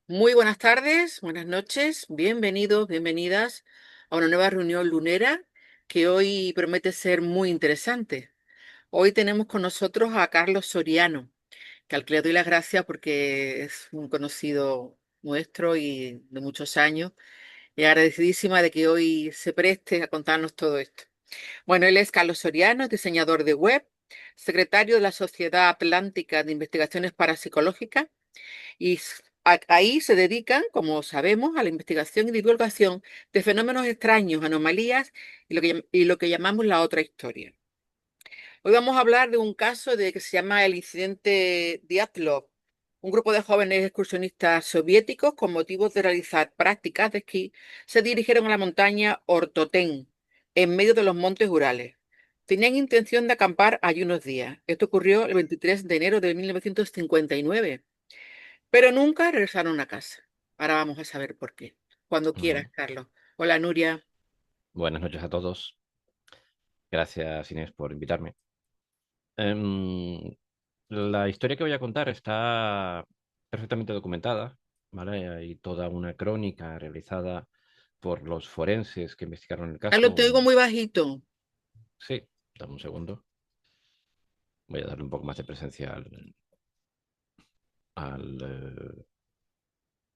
Muy buenas tardes, buenas noches, bienvenidos, bienvenidas a una nueva reunión lunera que hoy promete ser muy interesante. Hoy tenemos con nosotros a Carlos Soriano, que al que le doy las gracias porque es un conocido nuestro y de muchos años, y agradecidísima de que hoy se preste a contarnos todo esto. Bueno, él es Carlos Soriano, es diseñador de web, secretario de la Sociedad Atlántica de Investigaciones Parapsicológicas y ahí se dedican, como sabemos, a la investigación y divulgación de fenómenos extraños, anomalías y lo que llamamos la otra historia. Hoy vamos a hablar de un caso que se llama el incidente Dyatlov. Un grupo de jóvenes excursionistas soviéticos, con motivo de realizar prácticas de esquí, se dirigieron a la montaña Ortotén, en medio de los montes Urales. Tenían intención de acampar allí unos días. Esto ocurrió el 23 de enero de 1959. Pero nunca regresaron a casa. Ahora vamos a saber por qué. Cuando quieras, Ujú. Carlos. Hola, Nuria. Buenas noches a todos. Gracias, Inés, por invitarme. Em, la historia que voy a contar está perfectamente documentada, ¿vale? Hay toda una crónica realizada por los forenses que investigaron el Carlos, caso. te oigo muy bajito. Sí, dame un segundo. Voy a darle un poco más de presencia al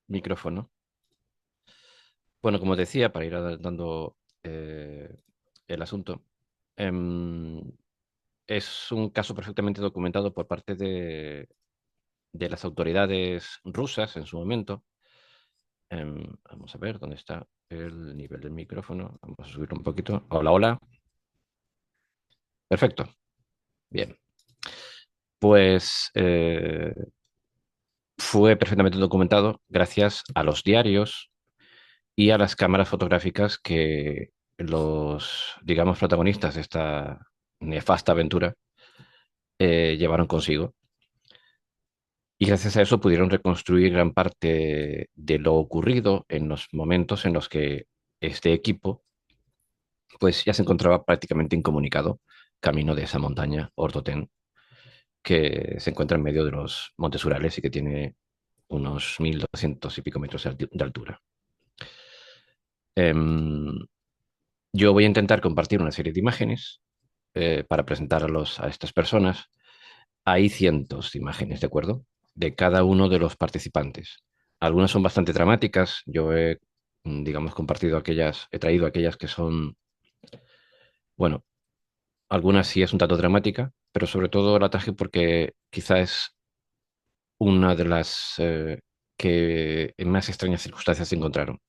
micrófono. Bueno, como decía, para ir dando eh, el asunto, em, es un caso perfectamente documentado por parte de las autoridades rusas en su momento. Vamos a ver dónde está el nivel del micrófono. Vamos a subirlo un poquito. Hola, hola. Perfecto. Bien. Pues fue perfectamente documentado gracias a los diarios y a las cámaras fotográficas que los, digamos, protagonistas de esta nefasta aventura llevaron consigo. Y gracias a eso pudieron reconstruir gran parte de lo ocurrido en los momentos en los que este equipo pues ya se encontraba prácticamente incomunicado camino de esa montaña, Ortotén, que se encuentra en medio de los Montes Urales y que tiene unos 1.200 y pico metros de altura. Em, yo voy a intentar compartir una serie de imágenes para presentar a estas personas. Hay cientos de imágenes, ¿de acuerdo? De cada uno de los participantes. Algunas son bastante dramáticas. Yo he, digamos, compartido aquellas, he traído aquellas que son, bueno, algunas sí es un tanto dramática, pero sobre todo la traje porque quizá es una de las que en más extrañas circunstancias se encontraron.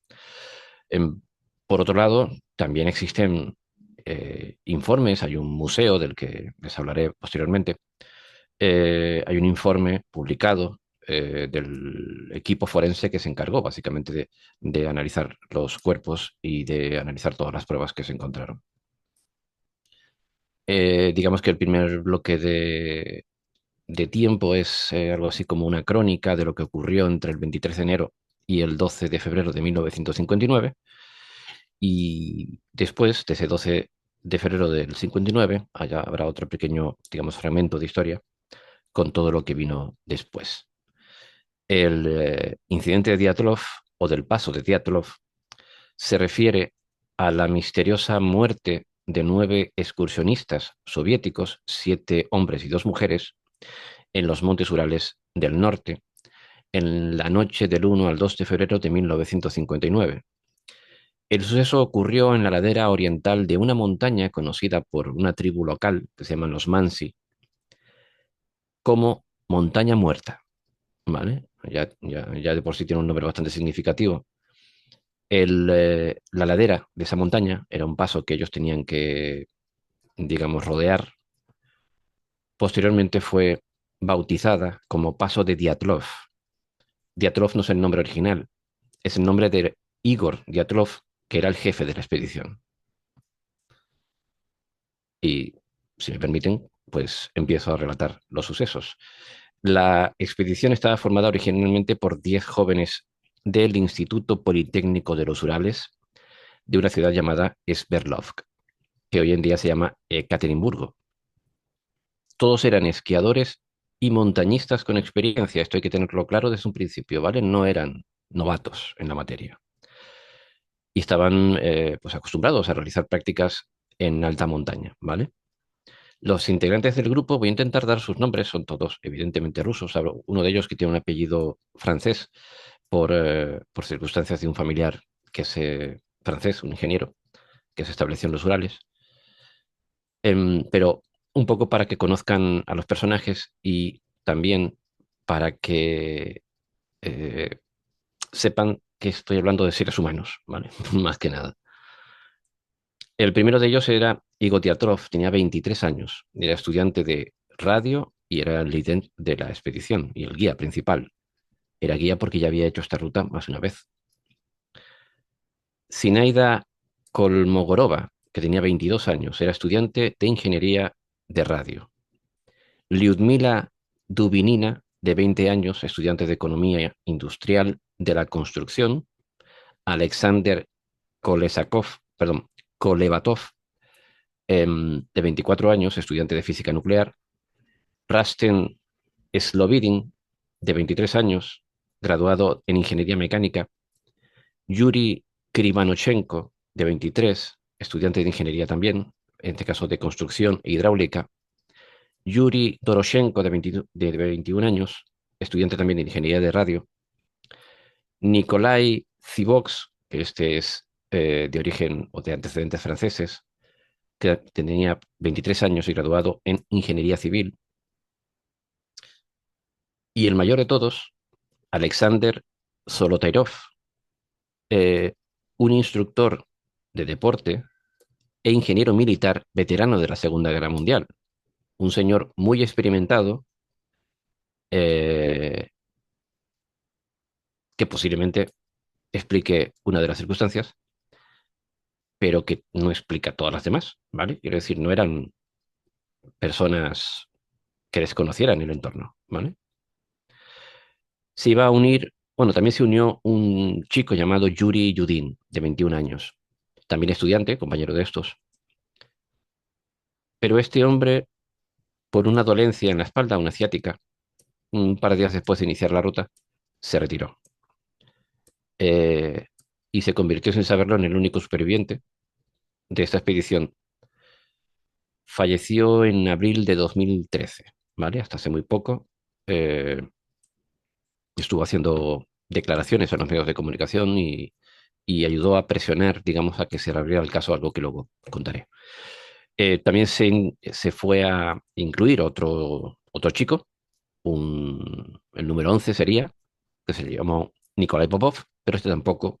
Em, por otro lado, también existen informes, hay un museo del que les hablaré posteriormente. Hay un informe publicado del equipo forense que se encargó básicamente de analizar los cuerpos y de analizar todas las pruebas que se encontraron. Digamos que el primer bloque de tiempo es algo así como una crónica de lo que ocurrió entre el 23 de enero y el 12 de febrero de 1959. Y después de ese 12 de febrero del 59, allá habrá otro pequeño, digamos, fragmento de historia con todo lo que vino después. El incidente de Diatlov o del paso de Diatlov se refiere a la misteriosa muerte de 9 excursionistas soviéticos, 7 hombres y 2 mujeres, en los montes Urales del norte, en la noche del 1 al 2 de febrero de 1959. El suceso ocurrió en la ladera oriental de una montaña conocida por una tribu local, que se llaman los Mansi, como Montaña Muerta, ¿vale? Ya de por sí tiene un nombre bastante significativo. La ladera de esa montaña era un paso que ellos tenían que, digamos, rodear. Posteriormente fue bautizada como Paso de Diatlov. Diatlov no es el nombre original, es el nombre de Igor Diatlov, que era el jefe de la expedición. Y, si me permiten, pues empiezo a relatar los sucesos. La expedición estaba formada originalmente por 10 jóvenes del Instituto Politécnico de los Urales, de una ciudad llamada Sverdlovsk, que hoy en día se llama Ekaterimburgo. Todos eran esquiadores y montañistas con experiencia. Esto hay que tenerlo claro desde un principio, ¿vale? No eran novatos en la materia y estaban pues acostumbrados a realizar prácticas en alta montaña, ¿vale? Los integrantes del grupo, voy a intentar dar sus nombres, son todos evidentemente rusos. Hablo uno de ellos que tiene un apellido francés por circunstancias de un familiar que es francés, un ingeniero, que se estableció en los Urales. Pero un poco para que conozcan a los personajes y también para que eh, sepan que estoy hablando de seres humanos, ¿vale? Más que nada. El primero de ellos era Igor Dyatlov, tenía 23 años, era estudiante de radio y era el líder de la expedición y el guía principal. Era guía porque ya había hecho esta ruta más de una vez. Zinaida Kolmogorova, que tenía 22 años, era estudiante de ingeniería de radio. Lyudmila Dubinina, de 20 años, estudiante de economía industrial de la construcción. Alexander Kolesakov, perdón, Kolevatov, de 24 años, estudiante de física nuclear. Rasten Slovidin, de 23 años, graduado en ingeniería mecánica. Yuri Krivanochenko, de 23, estudiante de ingeniería también, en este caso de construcción e hidráulica. Yuri Doroshenko, de 21 años, estudiante también de ingeniería de radio. Nikolai Zivox, que este es de origen o de antecedentes franceses, que tenía 23 años y graduado en ingeniería civil. Y el mayor de todos, Alexander Solotairov, eh, un instructor de deporte e ingeniero militar veterano de la Segunda Guerra Mundial. Un señor muy experimentado eh, que posiblemente explique una de las circunstancias, pero que no explica todas las demás, ¿vale? Quiero decir, no eran personas que desconocieran el entorno, ¿vale? Se iba a unir, bueno, también se unió un chico llamado Yuri Yudin, de 21 años, también estudiante, compañero de estos, pero este hombre, por una dolencia en la espalda, una ciática, un par de días después de iniciar la ruta, se retiró eh, y se convirtió sin saberlo en el único superviviente de esta expedición. Falleció en abril de 2013, ¿vale? Hasta hace muy poco. eh, Estuvo haciendo declaraciones a los medios de comunicación y ayudó a presionar, digamos, a que se reabriera el caso, algo que luego contaré. También se fue a incluir otro chico, el número 11 sería, que se llamó Nikolai Popov, pero este tampoco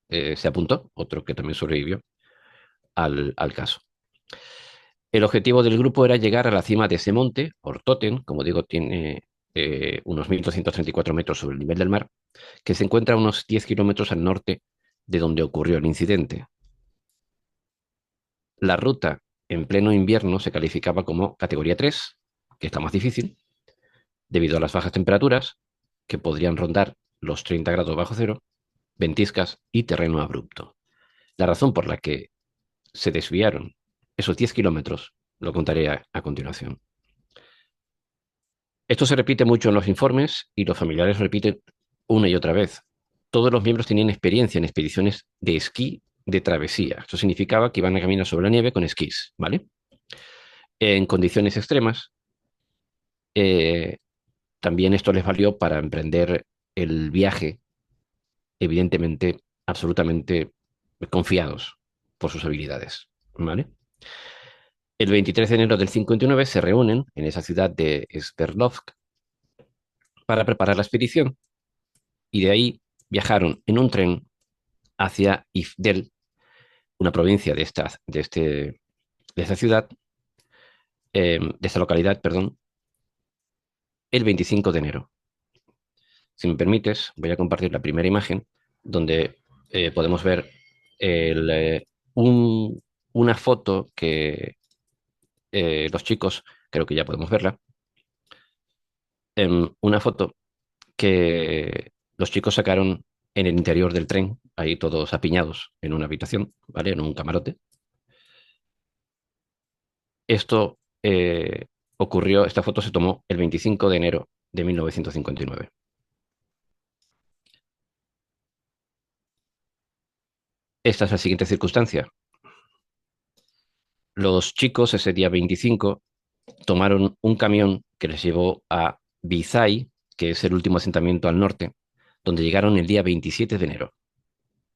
se apuntó, otro que también sobrevivió al caso. El objetivo del grupo era llegar a la cima de ese monte, Ortoten, como digo, tiene unos 1.234 metros sobre el nivel del mar, que se encuentra a unos 10 kilómetros al norte de donde ocurrió el incidente. La ruta en pleno invierno se calificaba como categoría 3, que está más difícil, debido a las bajas temperaturas, que podrían rondar los 30 grados bajo cero, ventiscas y terreno abrupto. La razón por la que se desviaron esos 10 kilómetros lo contaré a continuación. Esto se repite mucho en los informes y los familiares repiten una y otra vez. Todos los miembros tenían experiencia en expediciones de esquí de travesía. Esto significaba que iban a caminar sobre la nieve con esquís, ¿vale? En condiciones extremas, eh, también esto les valió para emprender el viaje, evidentemente, absolutamente confiados por sus habilidades, ¿vale? El 23 de enero del 59 se reúnen en esa ciudad de Sverdlovsk para preparar la expedición y de ahí viajaron en un tren hacia Ifdel, una provincia de esta ciudad, de esta localidad, perdón, el 25 de enero. Si me permites, voy a compartir la primera imagen donde podemos ver el, una foto que los chicos, creo que ya podemos verla, una foto que los chicos sacaron en el interior del tren, ahí todos apiñados en una habitación, ¿vale? En un camarote. Esto esta foto se tomó el 25 de enero de 1959. Esta es la siguiente circunstancia. Los chicos ese día 25 tomaron un camión que les llevó a Bizay, que es el último asentamiento al norte, donde llegaron el día 27 de enero.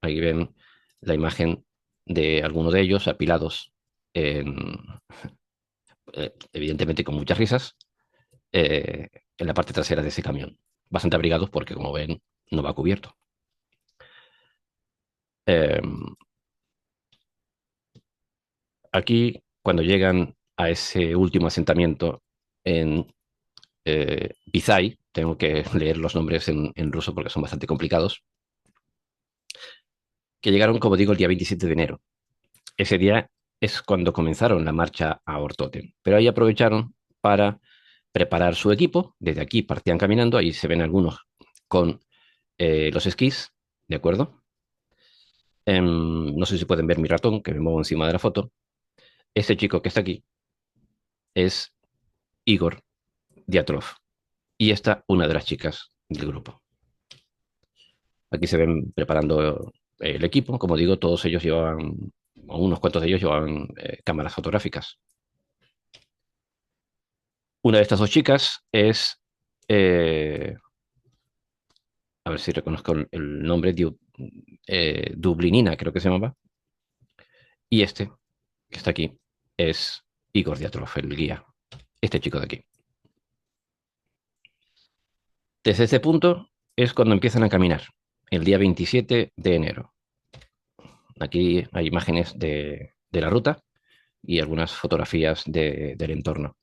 Ahí ven la imagen de algunos de ellos apilados, en, evidentemente con muchas risas, eh, en la parte trasera de ese camión. Bastante abrigados porque, como ven, no va cubierto. Eh, Aquí, cuando llegan a ese último asentamiento en Bizay, tengo que leer los nombres en ruso porque son bastante complicados, que llegaron, como digo, el día 27 de enero. Ese día es cuando comenzaron la marcha a Ortoten, pero ahí aprovecharon para preparar su equipo. Desde aquí partían caminando, ahí se ven algunos con los esquís, ¿de acuerdo? No sé si pueden ver mi ratón, que me muevo encima de la foto. Este chico que está aquí es Igor Diatlov y esta una de las chicas del grupo. Aquí se ven preparando el equipo. Como digo, todos ellos llevaban, o unos cuantos de ellos llevaban cámaras fotográficas. Una de estas dos chicas es, eh, a ver si reconozco el nombre, Dublinina, creo que se llamaba. Y este, que está aquí, es Igor Diatlov, el guía. Este chico de aquí. Desde este punto es cuando empiezan a caminar, el día 27 de enero. Aquí hay imágenes de la ruta y algunas fotografías del entorno.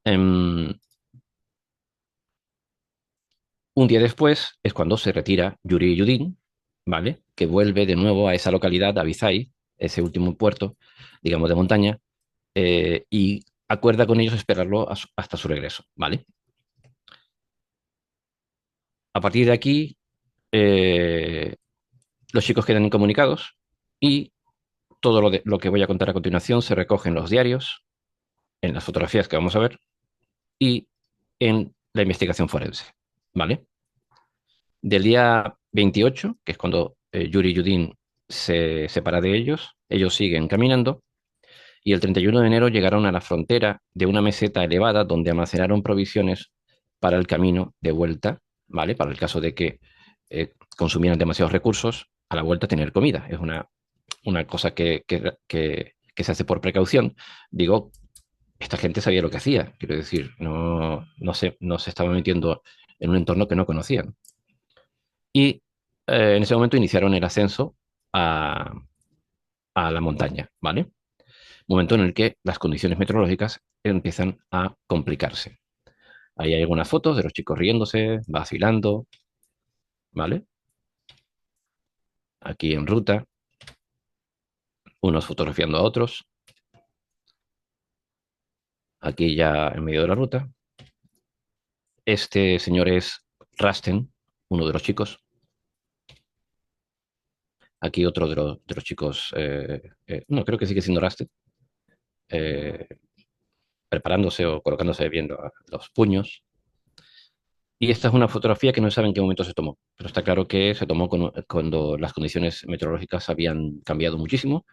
Em, un día después es cuando se retira Yuri Yudin, ¿vale? Que vuelve de nuevo a esa localidad, a Bizay, ese último puerto, digamos, de montaña, y acuerda con ellos esperarlo hasta su regreso, ¿vale? A partir de aquí, eh, los chicos quedan incomunicados y todo lo que voy a contar a continuación se recoge en los diarios, en las fotografías que vamos a ver y en la investigación forense, ¿vale? Del día 28, que es cuando Yuri y Yudin se separa de ellos, ellos siguen caminando y el 31 de enero llegaron a la frontera de una meseta elevada donde almacenaron provisiones para el camino de vuelta, ¿vale? Para el caso de que consumieran demasiados recursos, a la vuelta tener comida. Es una cosa que se hace por precaución. Digo, esta gente sabía lo que hacía, quiero decir, no se estaba metiendo en un entorno que no conocían. Y en ese momento iniciaron el ascenso a, a la montaña, ¿vale? Momento en el que las condiciones meteorológicas empiezan a complicarse. Ahí hay algunas fotos de los chicos riéndose, vacilando, ¿vale? Aquí en ruta, unos fotografiando a otros, aquí ya en medio de la ruta. Este señor es Rasten, uno de los chicos. Aquí otro de los chicos, no, creo que sigue siendo Rasten, eh, preparándose o colocándose bien los puños. Y esta es una fotografía que no se sabe en qué momento se tomó, pero está claro que se tomó cuando las condiciones meteorológicas habían cambiado muchísimo,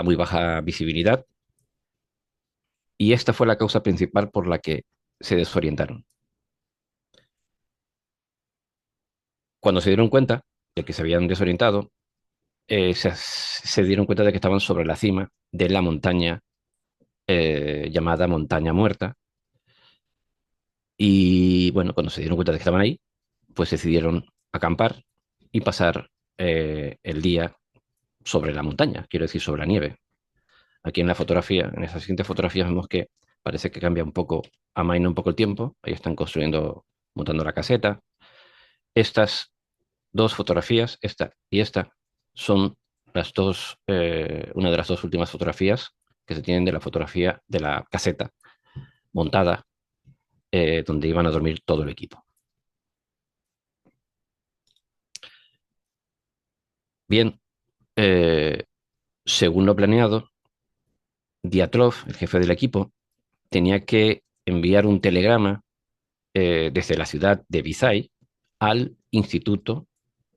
muy baja visibilidad, y esta fue la causa principal por la que se desorientaron. Cuando se dieron cuenta de que se habían desorientado, se dieron cuenta de que estaban sobre la cima de la montaña llamada Montaña Muerta, y bueno, cuando se dieron cuenta de que estaban ahí, pues decidieron acampar y pasar el día sobre la montaña, quiero decir, sobre la nieve. Aquí en la fotografía, en esa siguiente fotografía, vemos que parece que cambia un poco, amaina un poco el tiempo. Ahí están construyendo, montando la caseta. Estas dos fotografías, esta y esta, son una de las dos últimas fotografías que se tienen de la fotografía de la caseta montada, donde iban a dormir todo el equipo. Bien, eh, según lo planeado, Diatlov, el jefe del equipo, tenía que enviar un telegrama desde la ciudad de Visay al instituto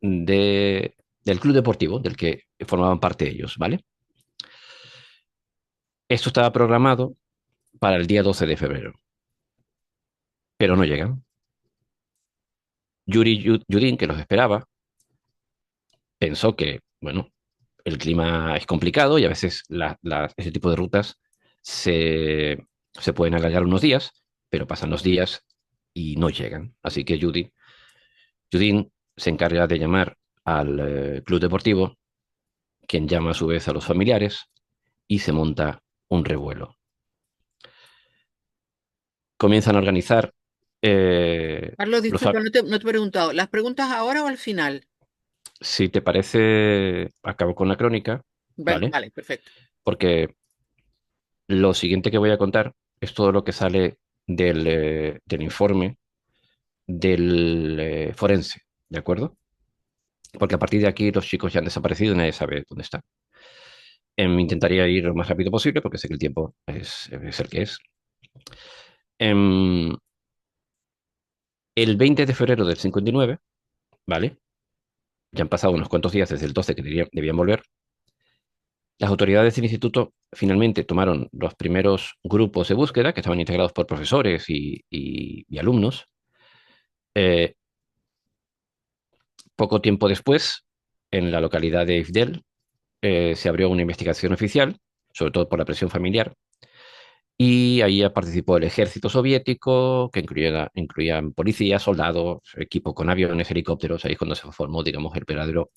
del club deportivo del que formaban parte ellos, ¿vale? Esto estaba programado para el día 12 de febrero, pero no llegan. Yudin, que los esperaba, pensó que, bueno, el clima es complicado y a veces ese tipo de rutas se pueden alargar unos días, pero pasan los días y no llegan. Así que Judin se encarga de llamar al club deportivo, quien llama a su vez a los familiares y se monta un revuelo. Comienzan a organizar Carlos, los... disculpa, no te he preguntado. ¿Las preguntas ahora o al final? Si te parece, acabo con la crónica, ¿vale? Vale, perfecto. Porque lo siguiente que voy a contar es todo lo que sale del informe del forense, ¿de acuerdo? Porque a partir de aquí los chicos ya han desaparecido y nadie sabe dónde están. Intentaría ir lo más rápido posible porque sé que el tiempo es el que es. Em, el 20 de febrero del 59, ¿vale? Ya han pasado unos cuantos días desde el 12 que debían volver. Las autoridades del instituto finalmente tomaron los primeros grupos de búsqueda que estaban integrados por profesores y alumnos. Eh, Poco tiempo después, en la localidad de Ifdel, se abrió una investigación oficial, sobre todo por la presión familiar, y ahí participó el ejército soviético, que incluían policías, soldados, equipo con aviones, helicópteros, ahí es cuando se formó, digamos, el verdadero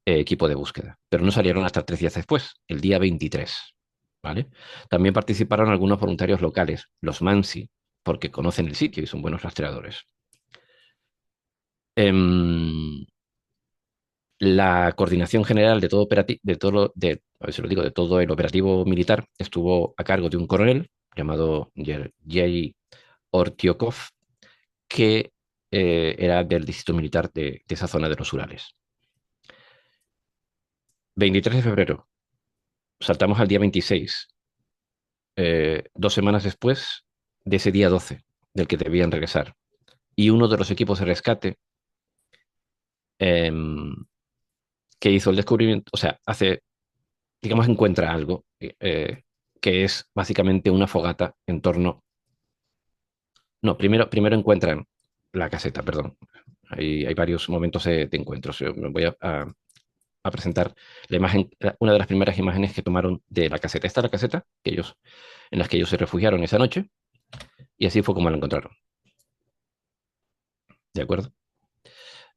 equipo de búsqueda. Pero no salieron hasta 3 días después, el día 23, ¿vale? También participaron algunos voluntarios locales, los Mansi, porque conocen el sitio y son buenos rastreadores. Em, la coordinación general de todo a ver si lo digo, de todo el operativo militar estuvo a cargo de un coronel llamado Yergey Ortiokov, que era del distrito militar de esa zona de los Urales. 23 de febrero, saltamos al día 26, 2 semanas después de ese día 12, del que debían regresar. Y uno de los equipos de rescate em, que hizo el descubrimiento, o sea, digamos, encuentra algo que es básicamente una fogata en torno. No, primero encuentran la caseta, perdón. Hay varios momentos de encuentros. Yo me voy a presentar la imagen, una de las primeras imágenes que tomaron de la caseta. Esta es la caseta en la que ellos se refugiaron esa noche y así fue como la encontraron. ¿De acuerdo?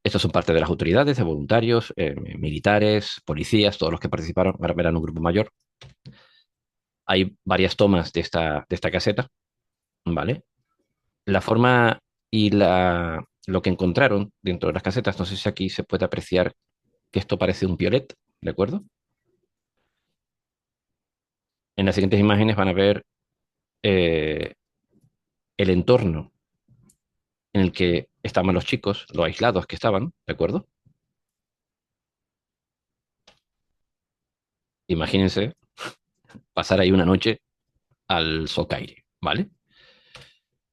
Estos son parte de las autoridades, de voluntarios, militares, policías, todos los que participaron. Ahora verán un grupo mayor. Hay varias tomas de esta caseta, ¿vale? La forma y lo que encontraron dentro de las casetas, no sé si aquí se puede apreciar que esto parece un piolet, ¿de acuerdo? En las siguientes imágenes van a ver eh, el entorno en el que estaban los chicos, lo aislados que estaban, ¿de acuerdo? Imagínense pasar ahí una noche al socaire, ¿vale?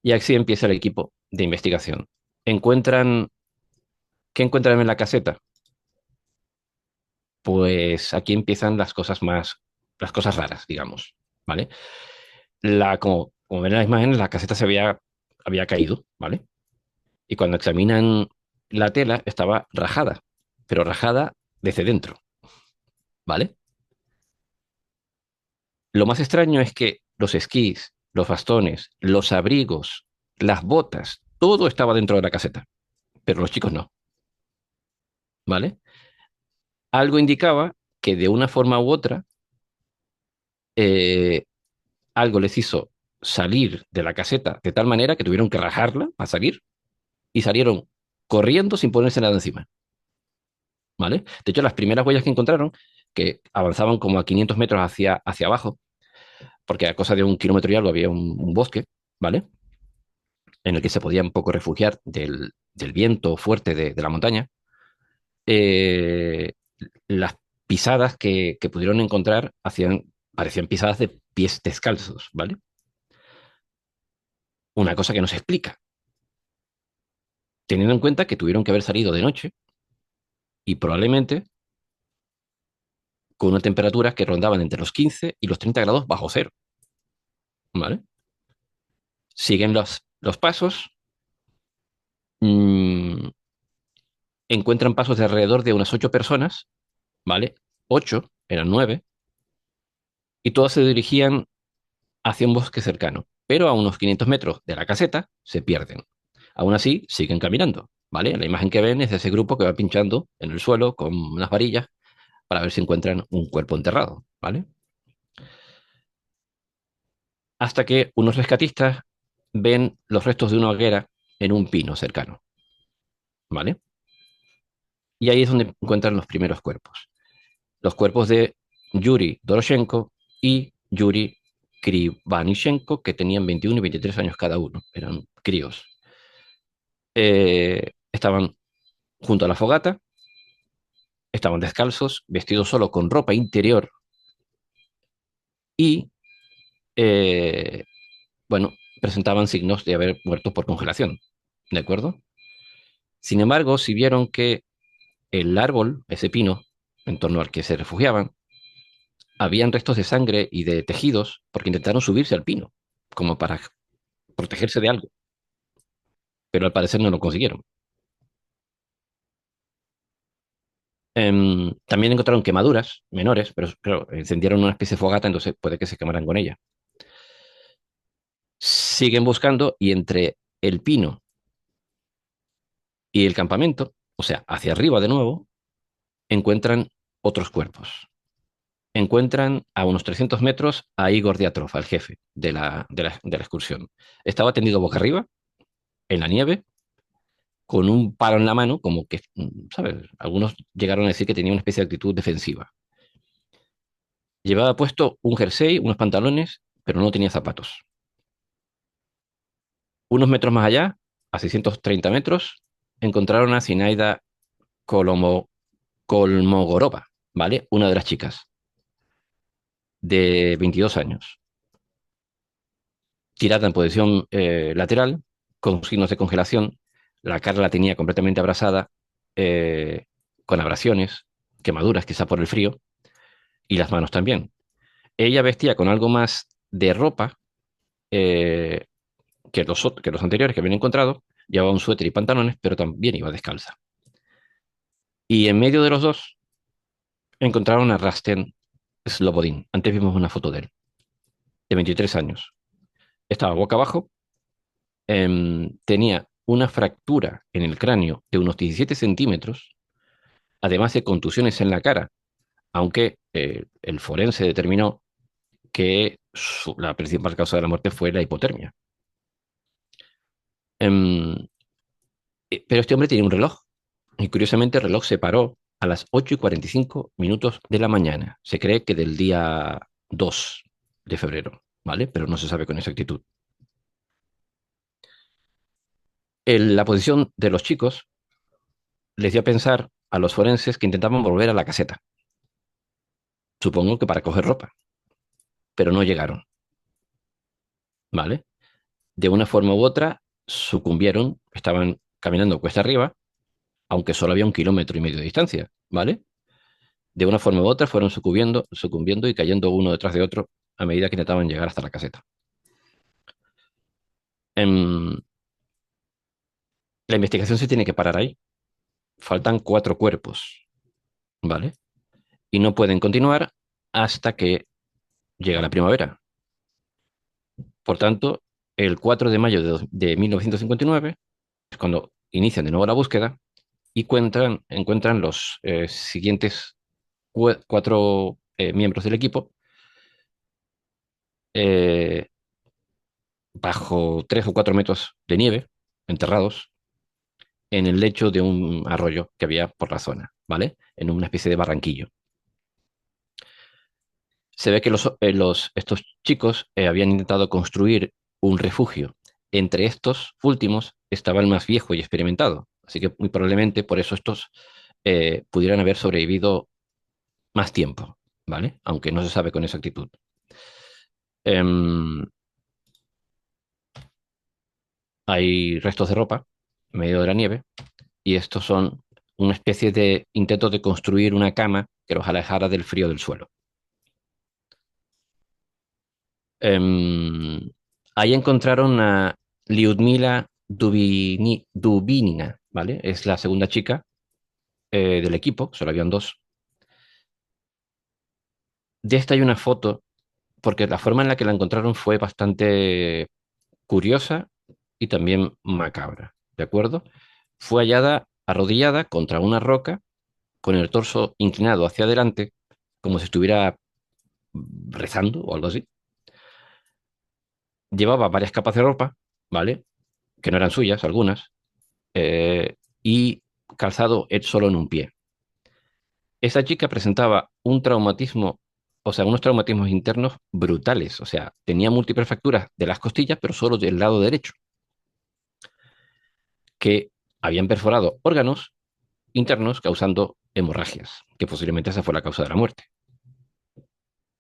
Y así empieza el equipo de investigación. Encuentran, ¿qué encuentran en la caseta? Pues aquí empiezan las cosas raras, digamos, ¿vale? Como ven en las imágenes, la caseta había caído, ¿vale? Y cuando examinan la tela, estaba rajada, pero rajada desde dentro, ¿vale? Lo más extraño es que los esquís, los bastones, los abrigos, las botas, todo estaba dentro de la caseta, pero los chicos no, ¿vale? Algo indicaba que de una forma u otra, eh, algo les hizo salir de la caseta de tal manera que tuvieron que rajarla para salir y salieron corriendo sin ponerse nada encima, ¿vale? De hecho, las primeras huellas que encontraron, que avanzaban como a 500 metros hacia abajo, porque a cosa de 1 kilómetro y algo había un bosque, ¿vale? En el que se podía un poco refugiar del viento fuerte de la montaña. eh, las pisadas que pudieron encontrar parecían pisadas pies descalzos, ¿vale? Una cosa que no se explica, teniendo en cuenta que tuvieron que haber salido de noche y probablemente con una temperatura que rondaban entre los 15 y los 30 grados bajo cero, ¿vale? Siguen los pasos, mmm, encuentran pasos de alrededor de unas 8 personas, ¿vale? 8, eran 9, y todas se dirigían hacia un bosque cercano, pero a unos 500 metros de la caseta se pierden. Aún así, siguen caminando, ¿vale? La imagen que ven es de ese grupo que va pinchando en el suelo con unas varillas para ver si encuentran un cuerpo enterrado, ¿vale? Hasta que unos rescatistas ven los restos de una hoguera en un pino cercano, ¿vale? Y ahí es donde encuentran los primeros cuerpos. Los cuerpos de Yuri Doroshenko y Yuri Krivanishenko, que tenían 21 y 23 años cada uno, eran críos. Estaban junto a la fogata, estaban descalzos, vestidos solo con ropa interior y, eh, bueno, presentaban signos de haber muerto por congelación, ¿de acuerdo? Sin embargo, si vieron que el árbol, ese pino, en torno al que se refugiaban, habían restos de sangre y de tejidos porque intentaron subirse al pino, como para protegerse de algo, pero al parecer no lo consiguieron. También encontraron quemaduras menores, pero claro, encendieron una especie de fogata, entonces puede que se quemaran con ella. Siguen buscando y entre el pino y el campamento, o sea, hacia arriba de nuevo, encuentran otros cuerpos. Encuentran a unos 300 metros a Igor Diatrov, al jefe de la excursión. Estaba tendido boca arriba, en la nieve, con un palo en la mano, como que, ¿sabes? Algunos llegaron a decir que tenía una especie de actitud defensiva. Llevaba puesto un jersey, unos pantalones, pero no tenía zapatos. Unos metros más allá, a 630 metros, encontraron a Zinaida Kolomo- Kolmogorova, ¿vale? Una de las chicas, de 22 años, tirada en posición lateral, con signos de congelación. La cara la tenía completamente abrasada, eh, con abrasiones, quemaduras, quizá por el frío, y las manos también. Ella vestía con algo más de ropa eh, que los anteriores que habían encontrado. Llevaba un suéter y pantalones, pero también iba descalza. Y en medio de los dos encontraron a Rasten Slobodin. Antes vimos una foto de él, de 23 años. Estaba boca abajo, tenía una fractura en el cráneo de unos 17 centímetros, además de contusiones en la cara, aunque el forense determinó que la principal causa de la muerte fue la hipotermia. Em, pero este hombre tenía un reloj, y curiosamente el reloj se paró a las 8:45 de la mañana. Se cree que del día 2 de febrero, ¿vale? Pero no se sabe con exactitud. La posición de los chicos les dio a pensar a los forenses que intentaban volver a la caseta, supongo que para coger ropa, pero no llegaron, ¿vale? De una forma u otra sucumbieron, estaban caminando cuesta arriba, aunque solo había 1,5 kilómetros de distancia, ¿vale? De una forma u otra fueron sucumbiendo y cayendo uno detrás de otro a medida que intentaban llegar hasta la caseta. Em, la investigación se tiene que parar ahí. Faltan 4 cuerpos, ¿vale? Y no pueden continuar hasta que llega la primavera. Por tanto, el 4 de mayo de 1959 es cuando inician de nuevo la búsqueda y encuentran los siguientes 4 miembros del equipo, eh, bajo 3 o 4 metros de nieve, enterrados en el lecho de un arroyo que había por la zona, ¿vale? En una especie de barranquillo. Se ve que estos chicos habían intentado construir un refugio. Entre estos últimos estaba el más viejo y experimentado, así que muy probablemente por eso estos pudieran haber sobrevivido más tiempo, ¿vale? Aunque no se sabe con exactitud. Em, Hay restos de ropa en medio de la nieve y estos son una especie de intento de construir una cama que los alejara del frío del suelo. Em, Ahí encontraron a Lyudmila Dubinina, ¿vale? Es la segunda chica del equipo, solo habían dos. De esta hay una foto, porque la forma en la que la encontraron fue bastante curiosa y también macabra, ¿de acuerdo? Fue hallada arrodillada contra una roca, con el torso inclinado hacia adelante, como si estuviera rezando o algo así. Llevaba varias capas de ropa, ¿vale? Que no eran suyas, algunas, y calzado solo en un pie. Esa chica presentaba un traumatismo, o sea, unos traumatismos internos brutales, o sea, tenía múltiples fracturas de las costillas, pero solo del lado derecho, que habían perforado órganos internos causando hemorragias, que posiblemente esa fue la causa de la muerte.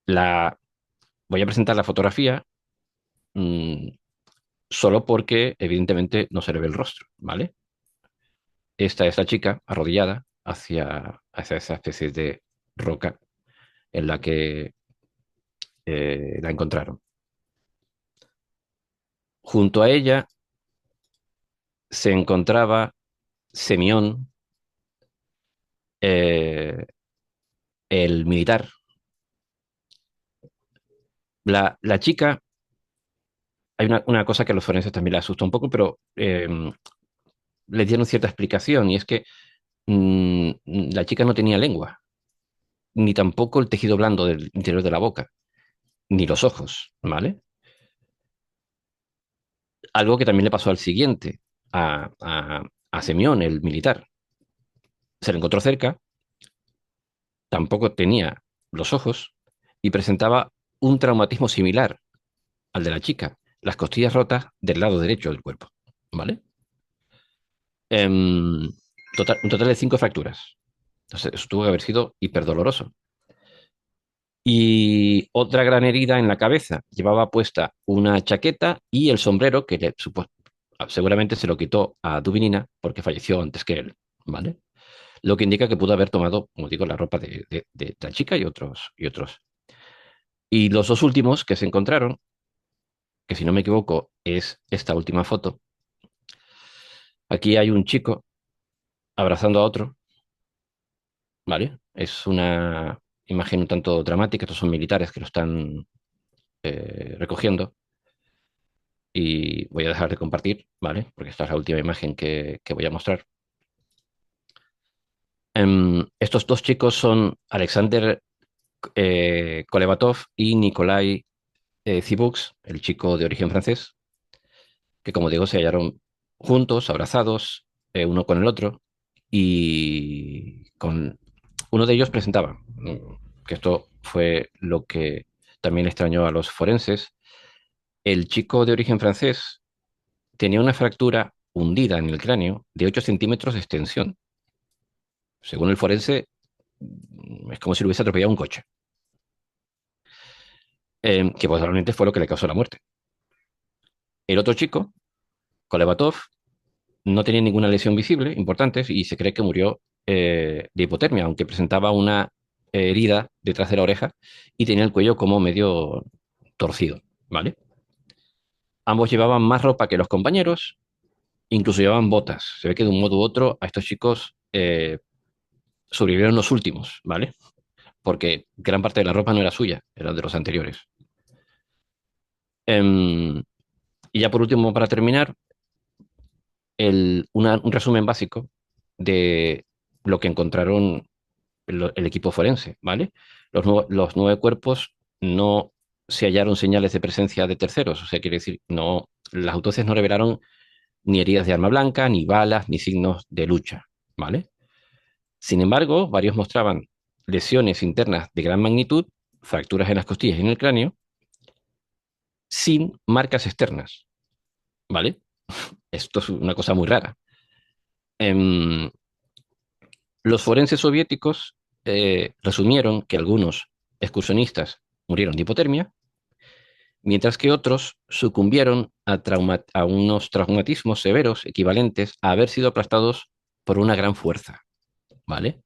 La, Voy a presentar la fotografía mmm, solo porque evidentemente no se le ve el rostro, ¿vale? Esta es la chica arrodillada hacia esa especie de roca en la que la encontraron. Junto a ella se encontraba Semión, eh, el militar. La chica, hay una cosa que a los forenses también le asusta un poco, pero le dieron cierta explicación y es que la chica no tenía lengua, ni tampoco el tejido blando del interior de la boca, ni los ojos, ¿vale? Algo que también le pasó al siguiente, a Semión, el militar. Se le encontró cerca, tampoco tenía los ojos y presentaba un traumatismo similar al de la chica, las costillas rotas del lado derecho del cuerpo, ¿vale? Em, un total de 5 fracturas. Entonces, eso tuvo que haber sido hiperdoloroso. Y otra gran herida en la cabeza. Llevaba puesta una chaqueta y el sombrero que seguramente se lo quitó a Dubinina porque falleció antes que él, ¿vale? Lo que indica que pudo haber tomado, como digo, la ropa de la chica y otros, y otros. Y los dos últimos que se encontraron, que si no me equivoco es esta última foto, aquí hay un chico abrazando a otro, ¿vale? Es una imagen un tanto dramática, estos son militares que lo están recogiendo y voy a dejar de compartir, ¿vale? Porque esta es la última imagen que voy a mostrar. Estos dos chicos son Alexander Kolevatov y Nikolai Zibux, el chico de origen francés, que como digo se hallaron juntos, abrazados, uno con el otro, y con uno de ellos presentaba, que esto fue lo que también extrañó a los forenses, el chico de origen francés tenía una fractura hundida en el cráneo de 8 centímetros de extensión. Según el forense, es como si lo hubiese atropellado un coche, que probablemente fue lo que le causó la muerte. El otro chico, Kolevatov, no tenía ninguna lesión visible importante y se cree que murió de hipotermia, aunque presentaba una herida detrás de la oreja y tenía el cuello como medio torcido, ¿vale? Ambos llevaban más ropa que los compañeros, incluso llevaban botas. Se ve que de un modo u otro a estos chicos sobrevivieron los últimos, ¿vale? Porque gran parte de la ropa no era suya, era de los anteriores. Em, y ya por último, para terminar, un resumen básico de lo que encontraron el equipo forense, ¿vale? Los 9 cuerpos no se hallaron señales de presencia de terceros, o sea, quiere decir, no, las autopsias no revelaron ni heridas de arma blanca, ni balas, ni signos de lucha, ¿vale? Sin embargo, varios mostraban lesiones internas de gran magnitud, fracturas en las costillas y en el cráneo, sin marcas externas, ¿vale? Esto es una cosa muy rara. Em, los forenses soviéticos resumieron que algunos excursionistas murieron de hipotermia, mientras que otros sucumbieron a unos traumatismos severos equivalentes a haber sido aplastados por una gran fuerza, ¿vale?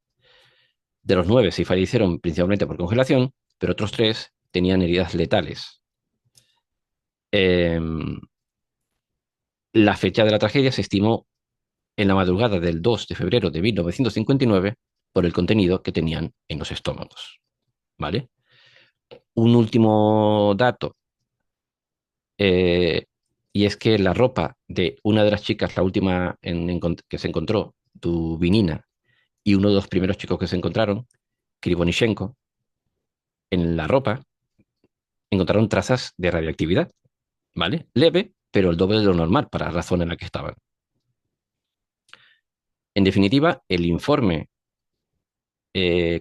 De los 9, sí fallecieron principalmente por congelación, pero otros 3 tenían heridas letales. Em, la fecha de la tragedia se estimó en la madrugada del 2 de febrero de 1959 por el contenido que tenían en los estómagos, ¿vale? Un último dato, eh, y es que la ropa de una de las chicas, la última que se encontró, Dubinina, y uno de los primeros chicos que se encontraron, Krivonichenko, en la ropa encontraron trazas de radiactividad, ¿vale? Leve, pero el doble de lo normal para la zona en la que estaban. En definitiva, el informe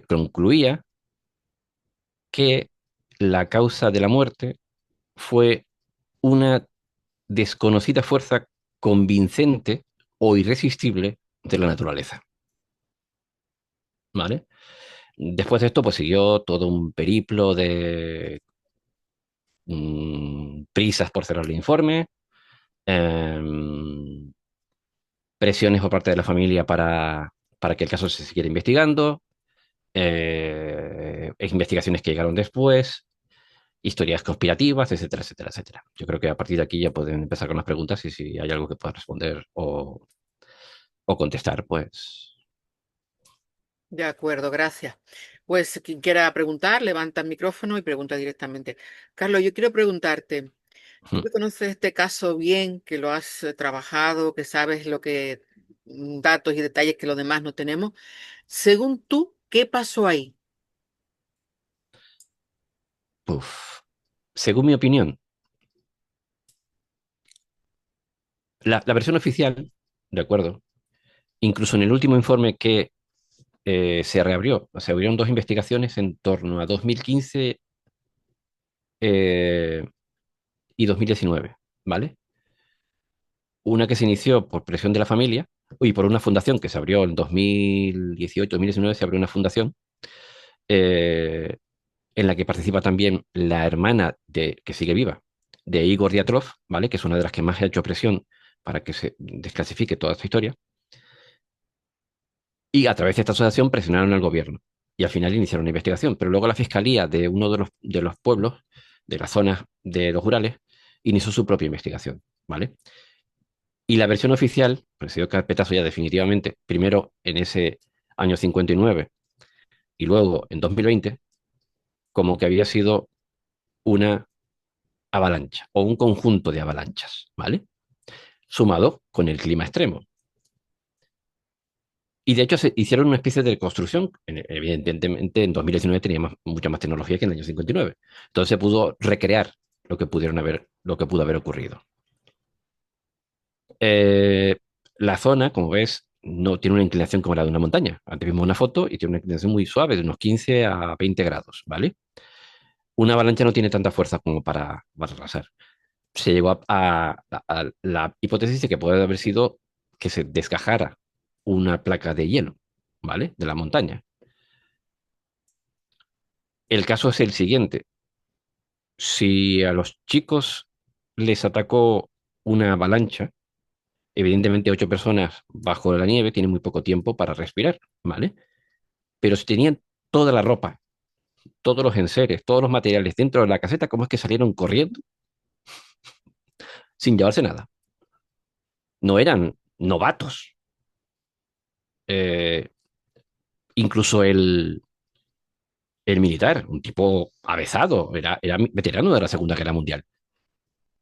concluía que la causa de la muerte fue una desconocida fuerza convincente o irresistible de la naturaleza, ¿vale? Después de esto, pues siguió todo un periplo de prisas por cerrar el informe, em, presiones por parte de la familia para que el caso se siguiera investigando, investigaciones que llegaron después, historias conspirativas, etcétera, etcétera, etcétera. Yo creo que a partir de aquí ya pueden empezar con las preguntas y si hay algo que pueda responder o contestar, pues... De acuerdo, gracias. Pues quien quiera preguntar, levanta el micrófono y pregunta directamente. Carlos, yo quiero preguntarte, tú mm, que conoces este caso bien, que lo has trabajado, que sabes lo que datos y detalles que los demás no tenemos, según tú, ¿qué pasó ahí? Uf. Según mi opinión, la versión oficial, de acuerdo, incluso en el último informe que se abrieron dos investigaciones en torno a 2015 eh, y 2019, ¿vale? Una que se inició por presión de la familia y por una fundación que se abrió en 2018-2019, se abrió una fundación eh, en la que participa también la hermana que sigue viva, de Igor Dyatlov, ¿vale? Que es una de las que más ha hecho presión para que se desclasifique toda esta historia. Y a través de esta asociación presionaron al gobierno. Y al final iniciaron una investigación. Pero luego la fiscalía de uno de los pueblos, de las zonas de los Urales, inició su propia investigación, ¿vale? Y la versión oficial, pues se dio carpetazo ya definitivamente, primero en ese año 59 y luego en 2020, como que había sido una avalancha o un conjunto de avalanchas, ¿vale? Sumado con el clima extremo. Y de hecho se hicieron una especie de reconstrucción. Evidentemente en 2019 teníamos mucha más tecnología que en el año 59. Entonces se pudo recrear lo que pudo haber ocurrido. Eh, la zona, como ves, no tiene una inclinación como la de una montaña. Antes vimos una foto y tiene una inclinación muy suave, de unos 15 a 20 grados, ¿vale? Una avalancha no tiene tanta fuerza como para arrasar. Se llegó a la hipótesis de que puede haber sido que se desgajara una placa de hielo, ¿vale? De la montaña. El caso es el siguiente. Si a los chicos les atacó una avalancha, evidentemente 8 personas bajo la nieve tienen muy poco tiempo para respirar, ¿vale? Pero si tenían toda la ropa, todos los enseres, todos los materiales dentro de la caseta, ¿cómo es que salieron corriendo sin llevarse nada? No eran novatos. Eh, incluso el militar, un tipo avezado, era veterano de la Segunda Guerra Mundial.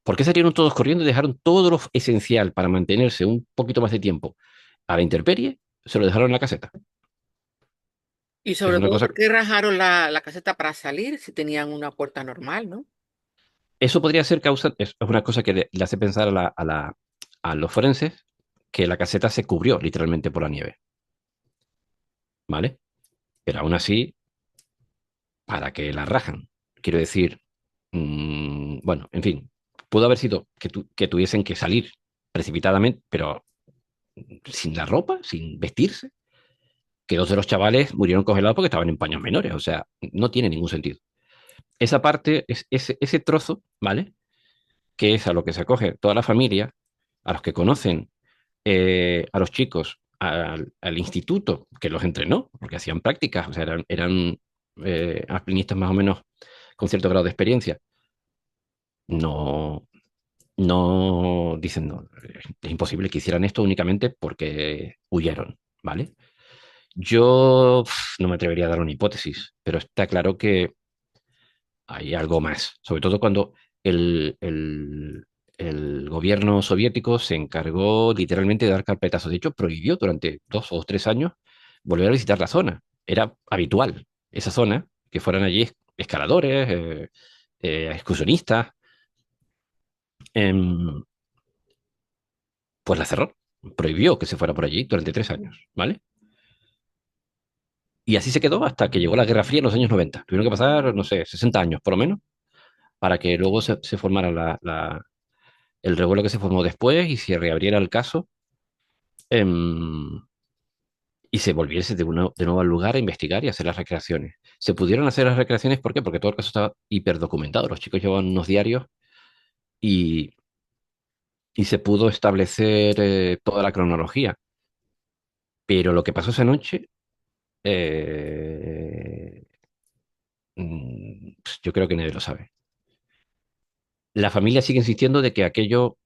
¿Por qué salieron todos corriendo y dejaron todo lo esencial para mantenerse un poquito más de tiempo a la intemperie? Se lo dejaron en la caseta. Y Es sobre una todo, cosa. ¿por qué rajaron la caseta para salir si tenían una puerta normal, ¿no? Eso podría ser causa. Es una cosa que le hace pensar a los forenses que la caseta se cubrió literalmente por la nieve, ¿vale? Pero aún así, ¿para qué la rajan? Quiero decir, bueno, en fin, pudo haber sido que tuviesen que salir precipitadamente, pero sin la ropa, sin vestirse, que dos de los chavales murieron congelados porque estaban en paños menores, o sea, no tiene ningún sentido. Esa parte, ese trozo, ¿vale? Que es a lo que se acoge toda la familia, a los que conocen a los chicos, al instituto que los entrenó, porque hacían prácticas, o sea, eran alpinistas más o menos con cierto grado de experiencia. No, no dicen, no, es imposible que hicieran esto únicamente porque huyeron, ¿vale? Yo no me atrevería a dar una hipótesis, pero está claro que hay algo más, sobre todo cuando el, el- el gobierno soviético se encargó literalmente de dar carpetazos. De hecho, prohibió durante 2 o 3 años volver a visitar la zona. Era habitual esa zona, que fueran allí escaladores, excursionistas, em, pues la cerró. Prohibió que se fuera por allí durante 3 años, ¿vale? Y así se quedó hasta que llegó la Guerra Fría en los años 90. Tuvieron que pasar, no sé, 60 años por lo menos, para que luego se formara el revuelo que se formó después y se reabriera el caso, em, y se volviese de nuevo al lugar a investigar y hacer las recreaciones. Se pudieron hacer las recreaciones, ¿por qué? Porque todo el caso estaba hiperdocumentado. Los chicos llevaban unos diarios y, y se pudo establecer toda la cronología. Pero lo que pasó esa noche, eh, pues yo creo que nadie lo sabe. La familia sigue insistiendo de que aquello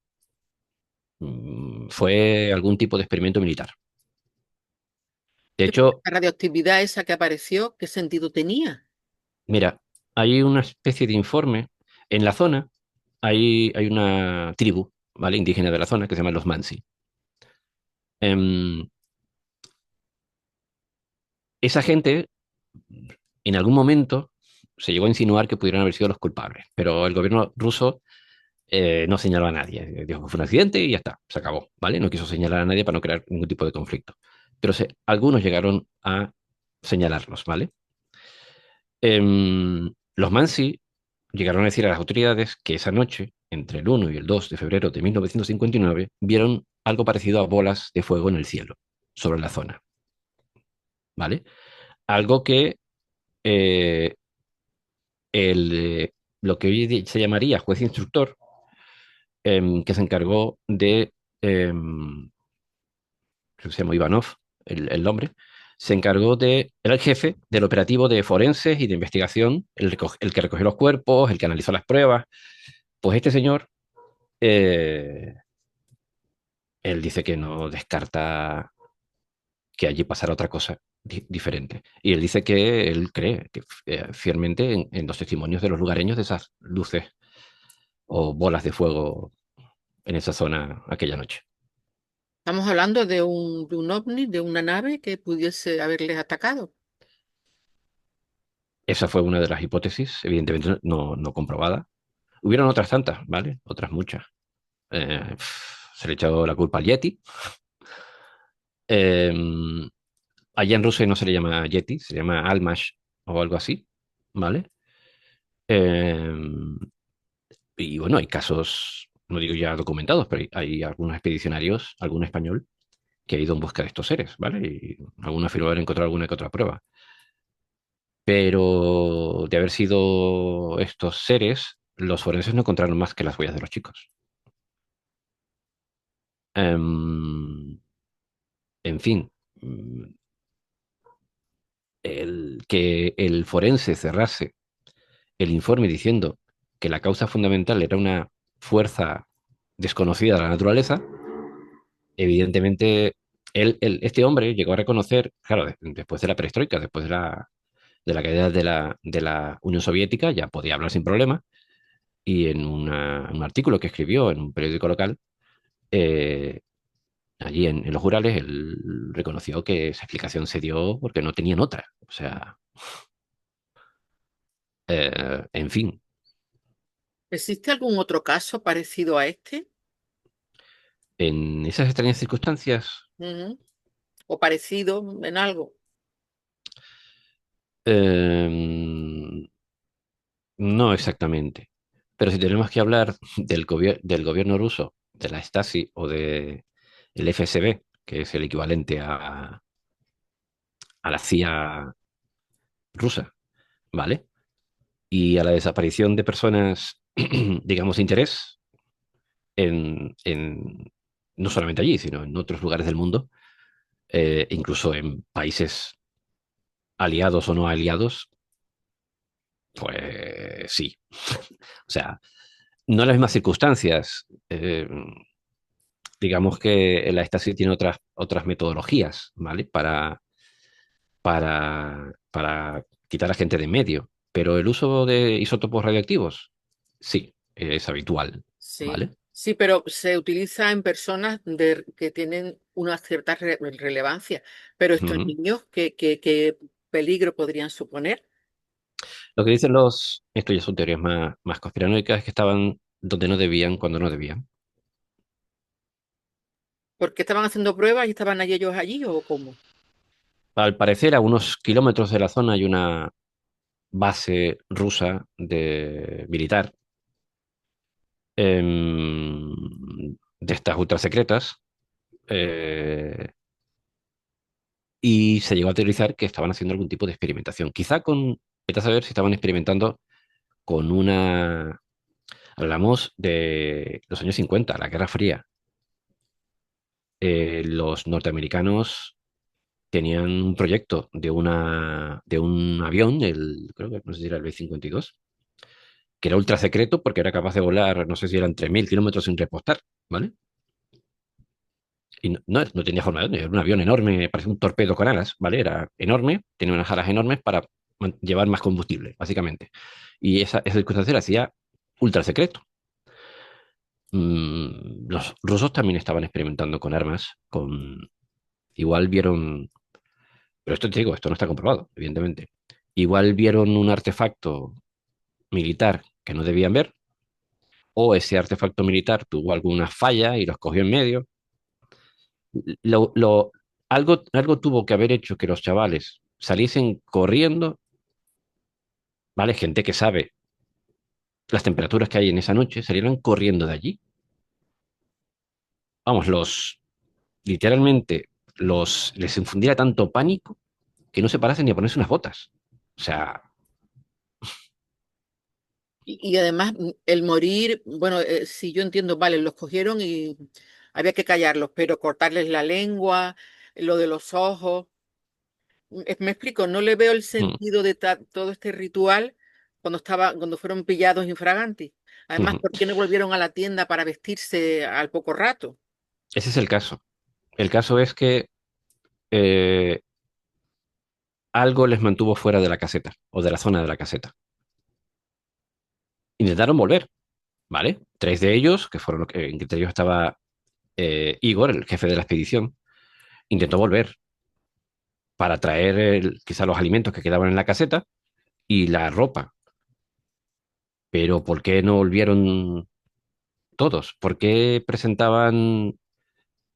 fue algún tipo de experimento militar. De ¿Qué- hecho, La radioactividad esa que apareció, ¿qué sentido tenía? mira, hay una especie de informe. En la zona hay una tribu, ¿vale? Indígena de la zona que se llama los Mansi. Em, Esa gente, en algún momento, se llegó a insinuar que pudieran haber sido los culpables, pero el gobierno ruso no señaló a nadie. Dijo que fue un accidente y ya está, se acabó, ¿vale? No quiso señalar a nadie para no crear ningún tipo de conflicto. Pero algunos llegaron a señalarlos, ¿vale? Los Mansi llegaron a decir a las autoridades que esa noche, entre el 1 y el 2 de febrero de 1959, vieron algo parecido a bolas de fuego en el cielo, sobre la zona, ¿vale? Algo que eh, lo que hoy se llamaría juez instructor, que se encargó de, creo que se llama Ivanov, el nombre, se encargó era el jefe del operativo de forenses y de investigación, el que recogió los cuerpos, el que analizó las pruebas. Pues este señor, eh, él dice que no descarta que allí pasara otra cosa diferente. Y él dice que él cree que, fielmente en los testimonios de los lugareños de esas luces o bolas de fuego en esa zona aquella noche. Estamos hablando de un ovni, de una nave que pudiese haberles atacado. Esa fue una de las hipótesis, evidentemente no comprobada. Hubieron otras tantas, ¿vale? Otras muchas. Se le echó la culpa al Yeti. Eh, Allá en Rusia no se le llama Yeti, se le llama Almash o algo así, ¿vale? Eh, y bueno, hay casos, no digo ya documentados, pero hay algunos expedicionarios, algún español, que ha ido en busca de estos seres, ¿vale? Y algunos afirman haber encontrado alguna que otra prueba. Pero de haber sido estos seres, los forenses no encontraron más que las huellas de los chicos. Em, en fin, mm, el que el forense cerrase el informe diciendo que la causa fundamental era una fuerza desconocida de la naturaleza, evidentemente este hombre llegó a reconocer, claro, después de la perestroika, después de la caída de la Unión Soviética, ya podía hablar sin problema, y en un artículo que escribió en un periódico local, eh, allí en los Urales, él reconoció que esa explicación se dio porque no tenían otra. O sea, en fin, ¿Existe algún otro caso parecido a este? en esas extrañas circunstancias, Ujú. ¿O parecido en algo? eh, no exactamente. Pero si tenemos que hablar del gobierno ruso, de la Stasi o de el FSB, que es el equivalente a la CIA rusa, ¿vale? y a la desaparición de personas, digamos, de interés no solamente allí, sino en otros lugares del mundo, incluso en países aliados o no aliados, pues sí. O sea, no en las mismas circunstancias. Digamos que la Stasi tiene otras metodologías, ¿vale? Para quitar a gente de en medio. Pero el uso de isótopos radioactivos, sí, es habitual, Sí, ¿vale? sí, pero se utiliza en personas que tienen una cierta relevancia. Pero estos Ujú. niños, ¿qué peligro podrían suponer? Lo que dicen esto ya son teorías más conspiranoicas, es que estaban donde no debían, cuando no debían. ¿Por qué estaban haciendo pruebas y estaban allí ellos allí o cómo? Al parecer, a unos kilómetros de la zona hay una base rusa militar, de estas ultrasecretas, y se llegó a teorizar que estaban haciendo algún tipo de experimentación. Quizá vete a saber si estaban experimentando con hablamos de los años 50, la Guerra Fría. Los norteamericanos tenían un proyecto de un avión, creo que no sé si era el B-52, que era ultra secreto porque era capaz de volar, no sé si eran 3.000 kilómetros sin repostar, ¿vale? Y no tenía forma de, era un avión enorme, parecía un torpedo con alas, ¿vale? Era enorme, tenía unas alas enormes para llevar más combustible, básicamente. Y esa circunstancia la hacía ultra secreto. Los rusos también estaban experimentando con armas, igual vieron, pero esto te digo, esto no está comprobado, evidentemente. Igual vieron un artefacto militar que no debían ver, o ese artefacto militar tuvo alguna falla y los cogió en medio. Lo, lo- algo tuvo que haber hecho que los chavales saliesen corriendo, ¿vale? Gente que sabe las temperaturas que hay en esa noche, salieran corriendo de allí. Vamos, literalmente, les infundiera tanto pánico que no se parasen ni a ponerse unas botas. O sea, Y además, el morir, bueno, si yo entiendo, vale, los cogieron y había que callarlos, pero cortarles la lengua, lo de los ojos. Me explico, no le veo el mm, sentido de todo este ritual cuando fueron pillados infraganti. Además, ujú. ¿por qué no volvieron a la tienda para vestirse al poco rato? Ese es el caso. El caso es que eh, algo les mantuvo fuera de la caseta o de la zona de la caseta. Intentaron volver, ¿vale? Tres de ellos, que fueron entre ellos estaba Igor, el jefe de la expedición, intentó volver para traer quizá los alimentos que quedaban en la caseta y la ropa. Pero ¿por qué no volvieron todos? ¿Por qué presentaban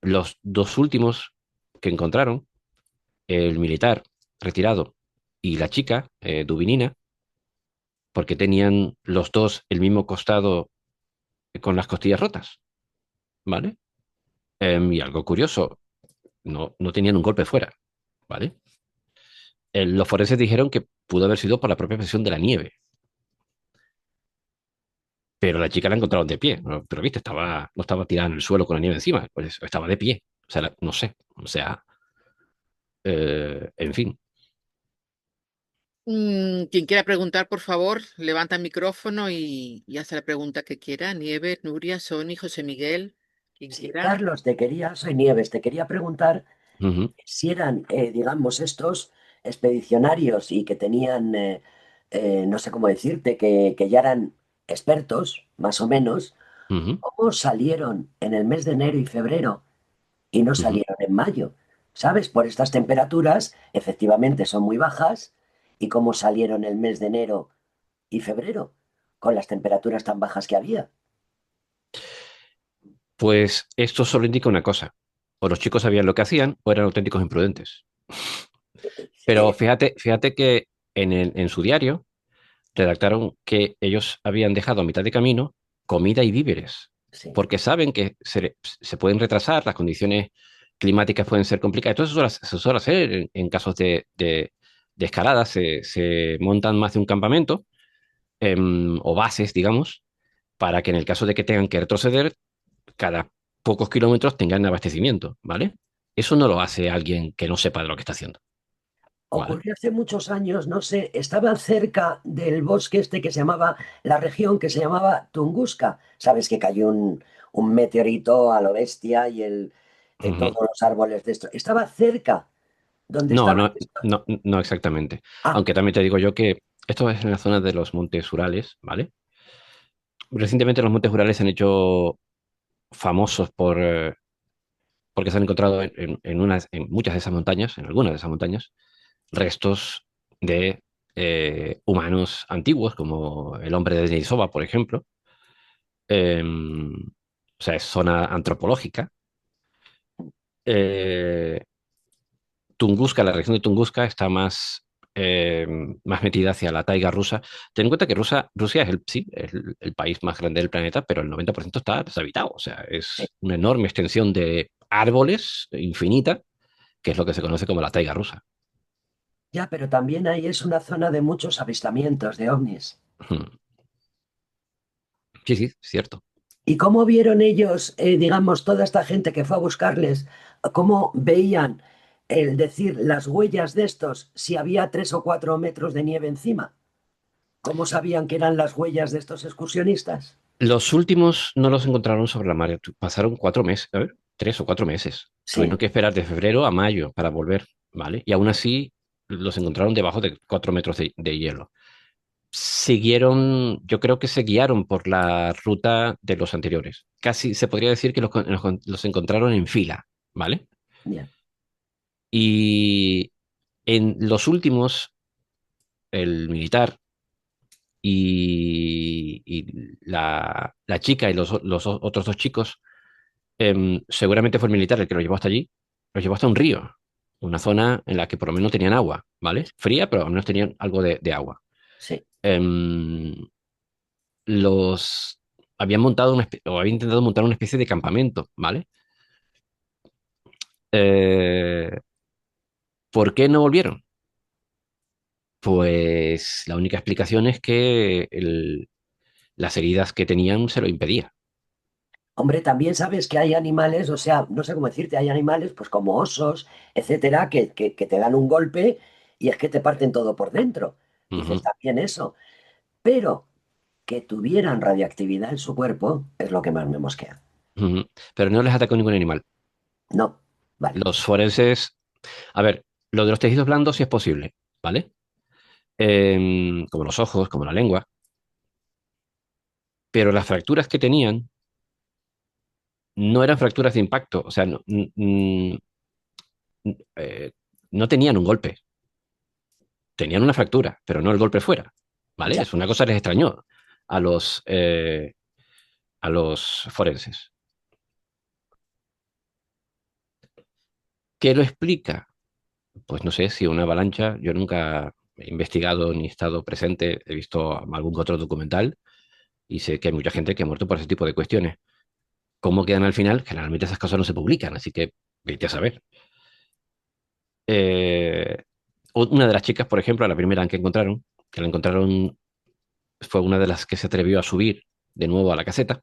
los dos últimos que encontraron, el militar retirado y la chica, Dubinina, porque tenían los dos el mismo costado con las costillas rotas, ¿vale? Y algo curioso, no tenían un golpe fuera, ¿vale? Los forenses dijeron que pudo haber sido por la propia presión de la nieve, pero la chica la encontraron de pie, ¿no? Pero viste, no estaba tirada en el suelo con la nieve encima, pues estaba de pie, o sea, no sé, o sea, en fin. Quien quiera preguntar, por favor, levanta el micrófono y hace la pregunta que quiera. Nieves, Nuria, Sony, José Miguel, quien Sí, quiera. Carlos, soy Nieves, te quería preguntar Ujú, si eran, digamos, estos expedicionarios y que tenían, no sé cómo decirte, que ya eran expertos, más o menos, ujú, ¿cómo salieron en el mes de enero y febrero y no ujú. salieron en mayo? ¿Sabes? Por estas temperaturas, efectivamente son muy bajas, ¿y cómo salieron el mes de enero y febrero con las temperaturas tan bajas que había? Pues esto solo indica una cosa. O los chicos sabían lo que hacían o eran auténticos imprudentes. Pero Eh, fíjate que en su diario redactaron que ellos habían dejado a mitad de camino comida y víveres, sí. porque saben que se pueden retrasar, las condiciones climáticas pueden ser complicadas. Entonces se suele hacer en casos de escalada, se montan más de un campamento o bases, digamos, para que en el caso de que tengan que retroceder, cada pocos kilómetros tengan abastecimiento, ¿vale? Eso no lo hace alguien que no sepa de lo que está haciendo, ¿vale? Ocurrió hace muchos años, no sé, estaba cerca del bosque este que se llamaba, la región que se llamaba Tunguska. Sabes que cayó un meteorito a lo bestia y todos Ujú. los árboles de esto. Estaba cerca donde No, estaba no, esto. no, no exactamente. Ah, Aunque también te digo yo que esto es en la zona de los Montes Urales, ¿vale? Recientemente los Montes Urales se han hecho famosos porque se han encontrado en muchas de esas montañas, en algunas de esas montañas, restos de humanos antiguos, como el hombre de Denisova, por ejemplo. O sea, es zona antropológica. Eh, Tunguska, la región de Tunguska está eh, más metida hacia la taiga rusa. Ten en cuenta que Rusia es sí, es el país más grande del planeta, pero el 90% está deshabitado. O sea, sí. es una enorme extensión de árboles infinita, que es lo que se conoce como la taiga rusa. Ya, pero también ahí es una zona de muchos avistamientos de ovnis. Ujú. Sí, sí, cierto. ¿Y cómo vieron ellos, digamos, toda esta gente que fue a buscarles, cómo veían el decir las huellas de estos si había 3 o 4 metros de nieve encima? ¿Cómo sabían que eran las huellas de estos excursionistas? Los últimos no los encontraron sobre la mar. Pasaron 4 meses, a ver, 3 o 4 meses. Sí, Tuvieron que esperar de febrero a mayo para volver, ¿vale? Y aún así los encontraron debajo de 4 metros de hielo. Siguieron, yo creo que se guiaron por la ruta de los anteriores. Casi se podría decir que los encontraron en fila, ¿vale? bien. Y en los últimos, el militar y la chica y los otros dos chicos, seguramente fue el militar el que los llevó hasta allí, los llevó hasta un río, una zona en la que por lo menos tenían agua, ¿vale? Fría, pero al menos tenían algo de agua. Sí. Em, los habían montado o habían intentado montar una especie de campamento, ¿vale? Eh, ¿Por qué no volvieron? Pues la única explicación es que las heridas que tenían se lo impedían. Hombre, también sabes que hay animales, o sea, no sé cómo decirte, hay animales, pues como osos, etcétera, que te dan un golpe y es que te parten todo por dentro. Dices Ujú, también eso. Pero que tuvieran radiactividad en su cuerpo es lo que más me mosquea. ujú. Pero no les atacó ningún animal. No, vale, Los forenses, a ver, lo de los tejidos blandos sí es posible, ¿vale? Como los ojos, como la lengua, pero las fracturas que tenían no eran fracturas de impacto, o sea, eh, no tenían un golpe, tenían una fractura, pero no el golpe fuera, ¿vale? ya. Es una cosa que les extrañó a los forenses. ¿Qué lo explica? Pues no sé si una avalancha, yo nunca he investigado ni he estado presente, he visto algún que otro documental y sé que hay mucha gente que ha muerto por ese tipo de cuestiones. ¿Cómo quedan al final? Generalmente esas cosas no se publican, así que vete a saber. Eh, una de las chicas, por ejemplo, la primera que encontraron, que la encontraron, fue una de las que se atrevió a subir de nuevo a la caseta.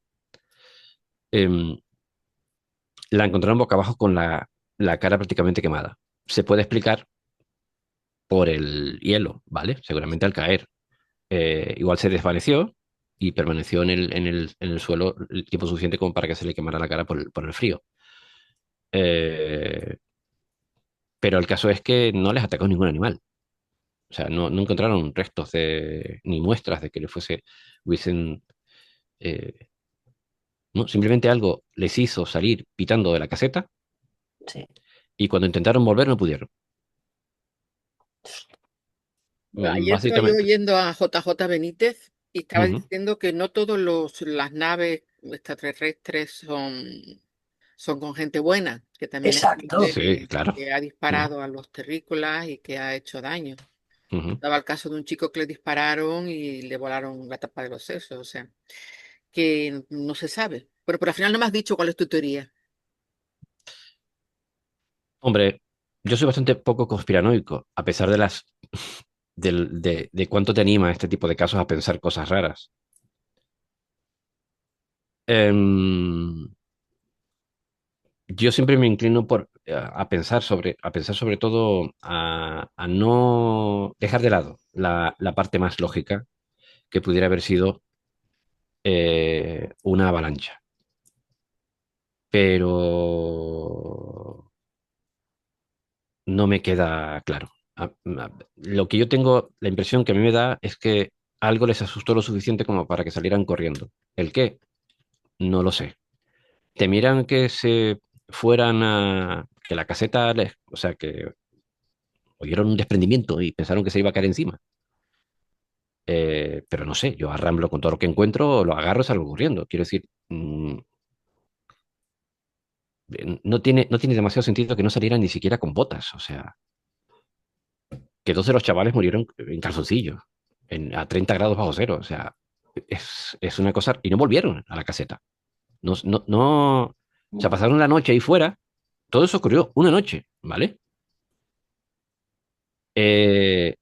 em, la encontraron boca abajo con la cara prácticamente quemada. Se puede explicar por el hielo, ¿vale? Seguramente al caer. Igual se desvaneció y permaneció en el suelo el tiempo suficiente como para que se le quemara la cara por el frío. Eh, pero el caso es que no les atacó ningún animal. O sea, no encontraron restos ni muestras de que hubiesen, eh, no, simplemente algo les hizo salir pitando de la caseta Sí. y cuando intentaron volver no pudieron. Ayer estaba yo Básicamente. oyendo a JJ Benítez y estaba Ujú. diciendo que no todas las naves extraterrestres son con gente buena, que también hay Exacto. Sí, gente claro. que ha Ujú, disparado a los terrícolas y que ha hecho daño. ujú. Estaba el caso de un chico que le dispararon y le volaron la tapa de los sesos, o sea, que no se sabe. Pero al final no me has dicho cuál es tu teoría. Hombre, yo soy bastante poco conspiranoico, a pesar de las de cuánto te anima este tipo de casos a pensar cosas raras. Em, yo siempre me inclino a pensar sobre todo a no dejar de lado la parte más lógica que pudiera haber sido una avalancha. Pero no me queda claro. Lo que yo tengo, la impresión que a mí me da es que algo les asustó lo suficiente como para que salieran corriendo. ¿El qué? No lo sé. Temieran que se fueran que la caseta, o sea, que oyeron un desprendimiento y pensaron que se iba a caer encima. Pero no sé, yo arramblo con todo lo que encuentro, lo agarro y salgo corriendo. Quiero decir, no tiene demasiado sentido que no salieran ni siquiera con botas. O sea, que dos de los chavales murieron en calzoncillos, a 30 grados bajo cero. O sea, es una cosa. Y no volvieron a la caseta. No, no, no. O sea, pasaron la noche ahí fuera. Todo eso ocurrió una noche, ¿vale? Eh,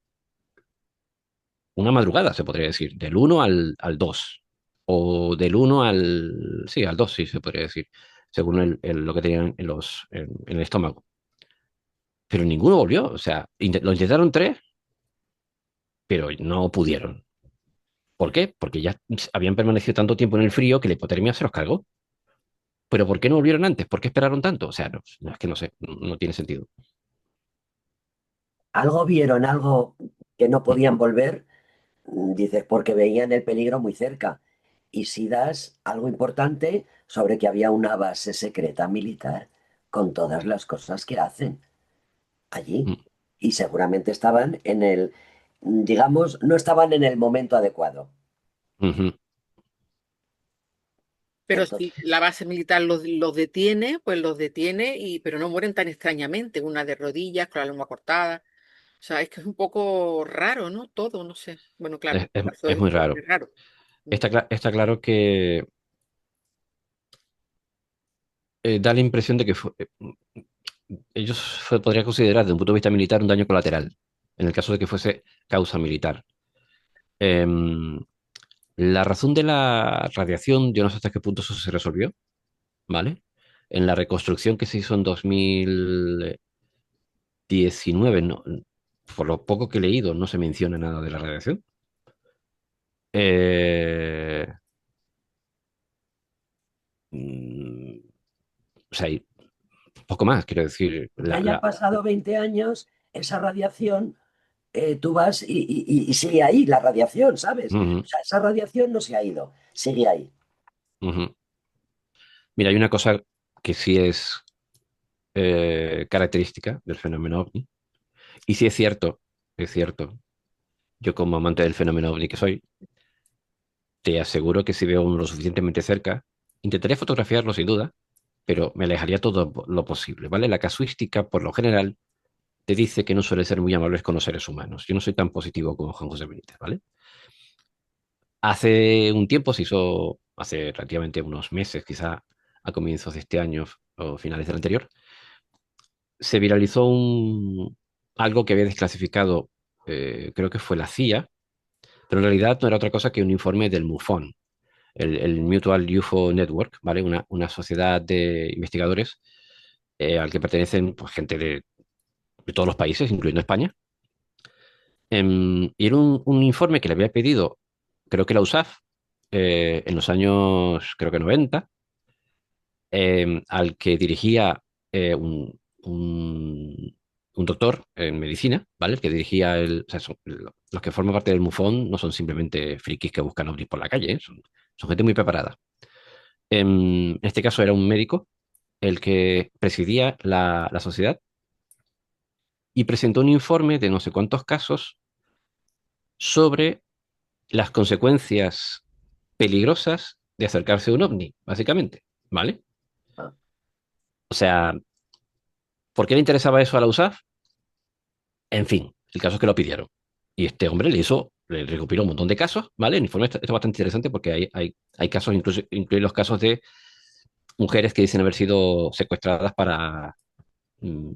una madrugada, se podría decir, del 1 al 2 o del 1 al, sí, al 2 sí, se podría decir, según lo que tenían en el estómago. Pero ninguno volvió, o sea, lo intentaron tres, pero no pudieron. ¿Por qué? Porque ya habían permanecido tanto tiempo en el frío que la hipotermia se los cargó. Pero ¿por qué no volvieron antes? ¿Por qué esperaron tanto? O sea, no, es que no sé, no tiene sentido. Algo vieron, algo que no Mm, podían volver, dices, porque veían el peligro muy cerca. Y si das algo importante sobre que había una base secreta militar con todas las cosas que hacen allí. mm, Y seguramente estaban en el, digamos, no estaban en el momento adecuado. ujú, Pero si Entonces, la base militar los detiene, pues los detiene, pero no mueren tan extrañamente, una de rodillas, con la lengua cortada. O sea, es que es un poco raro, ¿no? Todo, no sé. Bueno, claro, Es, es- pasó es muy esto, raro. es raro. Mm. Está claro que da la impresión de que podría considerar desde un punto de vista militar un daño colateral, en el caso de que fuese causa militar. Em, la razón de la radiación, yo no sé hasta qué punto eso se resolvió, ¿vale? En la reconstrucción que se hizo en 2019, no, por lo poco que he leído, no se menciona nada de la radiación. Eh, mm, o sea, y poco más, quiero decir. que hayan pasado 20 años, esa radiación, tú vas y sigue ahí la radiación, ¿sabes? Ujú, O sea, esa radiación no se ha ido, sigue ahí. ujú. Mira, hay una cosa que sí es característica del fenómeno ovni. Y sí es cierto, yo como amante del fenómeno ovni que soy, te aseguro que si veo uno lo suficientemente cerca, intentaría fotografiarlo sin duda, pero me alejaría todo lo posible, ¿vale? La casuística, por lo general, te dice que no suele ser muy amables con los seres humanos. Yo no soy tan positivo como Juan José Benítez, ¿vale? Hace un tiempo se hizo, hace relativamente unos meses, quizá a comienzos de este año o finales del anterior, se viralizó algo que había desclasificado, creo que fue la CIA, pero en realidad no era otra cosa que un informe del MUFON, el Mutual UFO Network, ¿vale? Una sociedad de investigadores al que pertenecen pues, gente de todos los países, incluyendo España. Y era un informe que le había pedido, creo que la USAF, en los años, creo que 90, al que dirigía un doctor en medicina, ¿vale? El que dirigía o sea, los que forman parte del MUFON no son simplemente frikis que buscan ovnis por la calle, son gente muy preparada. En este caso era un médico el que presidía la sociedad y presentó un informe de no sé cuántos casos sobre las consecuencias peligrosas de acercarse a un ovni, básicamente, ¿vale? Ah, O sea, ¿por qué le interesaba eso a la USAF? En fin, el caso es que lo pidieron. Y este hombre le recopiló un montón de casos, ¿vale? El informe está bastante interesante porque hay casos, incluso incluyen los casos de mujeres que dicen haber sido secuestradas para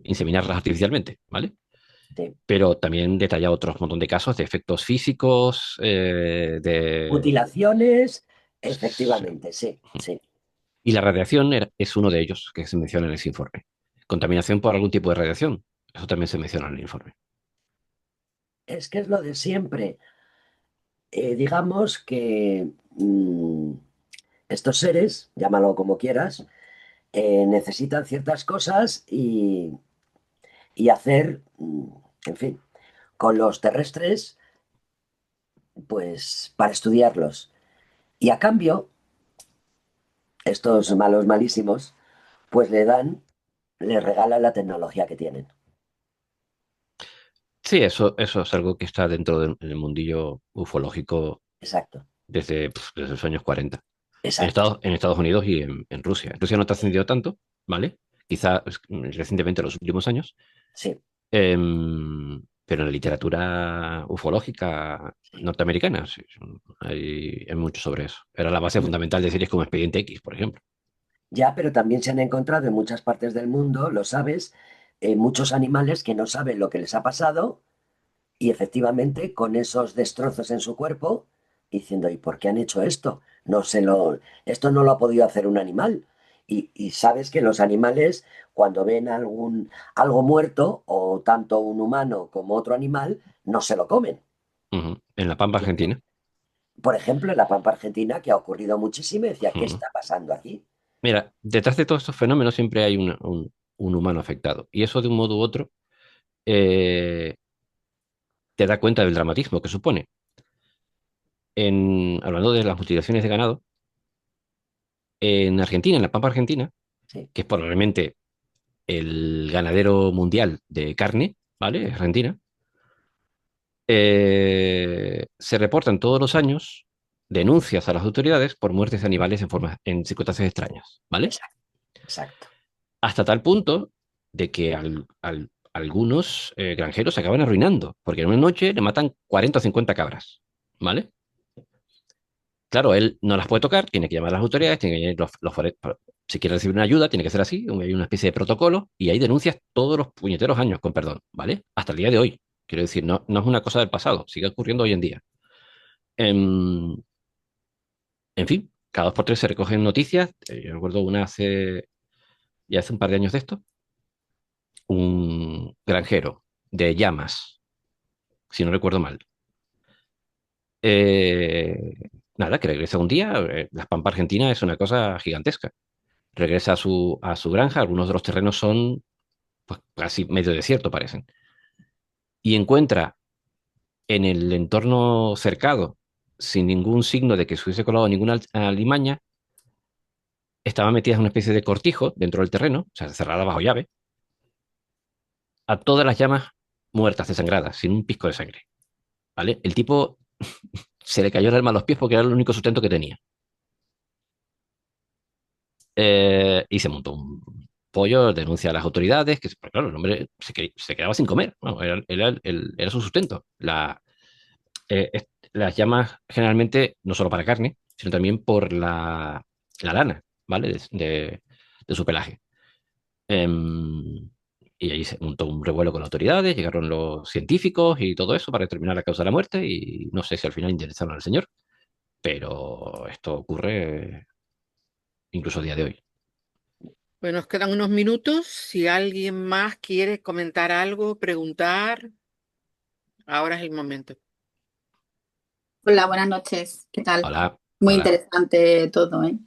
inseminarlas artificialmente, ¿vale? sí. pero también detalla otros montón de casos de efectos físicos, Mutilaciones, Sí. efectivamente, sí, sí. Y la radiación es uno de ellos que se menciona en ese informe. Contaminación por algún tipo de radiación, eso también se menciona en el informe. Es que es lo de siempre. Digamos que estos seres, llámalo como quieras, necesitan ciertas cosas y hacer, en fin, con los terrestres, pues para estudiarlos. Y a cambio, estos malos malísimos, pues le regalan la tecnología que tienen. Sí, eso es algo que está dentro del mundillo ufológico Exacto, desde los años 40. exacto. En Estados Unidos y en Rusia. En Rusia no ha trascendido tanto, ¿vale? Quizá recientemente, en los últimos años, Sí, pero en la literatura ufológica sí. norteamericana sí, hay mucho sobre eso. Era la base fundamental de series como Expediente X, por ejemplo. Ya, pero también se han encontrado en muchas partes del mundo, lo sabes, muchos animales que no saben lo que les ha pasado y efectivamente con esos destrozos en su cuerpo, diciendo, ¿y por qué han hecho esto? Esto no lo ha podido hacer un animal. Y sabes que los animales, cuando ven algo muerto, o tanto un humano como otro animal, no se lo comen. Ujú. En la Pampa Argentina. Por ejemplo, en la Pampa Argentina, que ha ocurrido muchísimo, y decía, ¿qué Ujú. está pasando aquí? Mira, detrás de todos estos fenómenos siempre hay un humano afectado. Y eso de un modo u otro eh, te da cuenta del dramatismo que supone. Hablando de las mutilaciones de ganado, en Argentina, en la Pampa Argentina, Sí, que es probablemente el ganadero mundial de carne, ¿vale? Argentina, se reportan todos los años denuncias a las autoridades por muertes de animales en circunstancias extrañas, ¿vale? exacto, exacto. Hasta tal punto de que algunos granjeros se acaban arruinando, porque en una noche le matan 40 o 50 cabras, ¿vale? Claro, él no las puede tocar, tiene que llamar a las autoridades, tiene que llamar si quiere recibir una ayuda, tiene que ser así, hay una especie de protocolo y hay denuncias todos los puñeteros años, con perdón, ¿vale? Hasta el día de hoy. Quiero decir, no es una cosa del pasado, sigue ocurriendo hoy en día. En, en fin, cada 2 por 3 se recogen noticias. Yo recuerdo ya hace un par de años de esto, un granjero de llamas, si no recuerdo mal. Eh, Nada, que regresa un día, la Pampa Argentina es una cosa gigantesca. Regresa a su granja, algunos de los terrenos son pues, casi medio desierto, parecen. Y encuentra en el entorno cercado, sin ningún signo de que se hubiese colado ninguna alimaña, estaban metidas en una especie de cortijo dentro del terreno, o sea, cerrada bajo llave, a todas las llamas muertas, desangradas, sin un pisco de sangre. ¿Vale? El tipo se le cayó el alma a los pies porque era el único sustento que tenía. Y se montó un pollo, denuncia a las autoridades, pues, claro, el hombre se quedaba sin comer, ¿no? Era su sustento. Las llamas generalmente no solo para carne, sino también por la lana, ¿vale? De su pelaje. Em, y ahí se montó un revuelo con las autoridades, llegaron los científicos y todo eso para determinar la causa de la muerte y no sé si al final indemnizaron al señor, pero esto ocurre incluso a día de hoy. Pues nos quedan unos minutos. Si alguien más quiere comentar algo, preguntar, ahora es el momento. Hola, buenas noches. ¿Qué tal? Hola, Muy hola. interesante todo, ¿eh?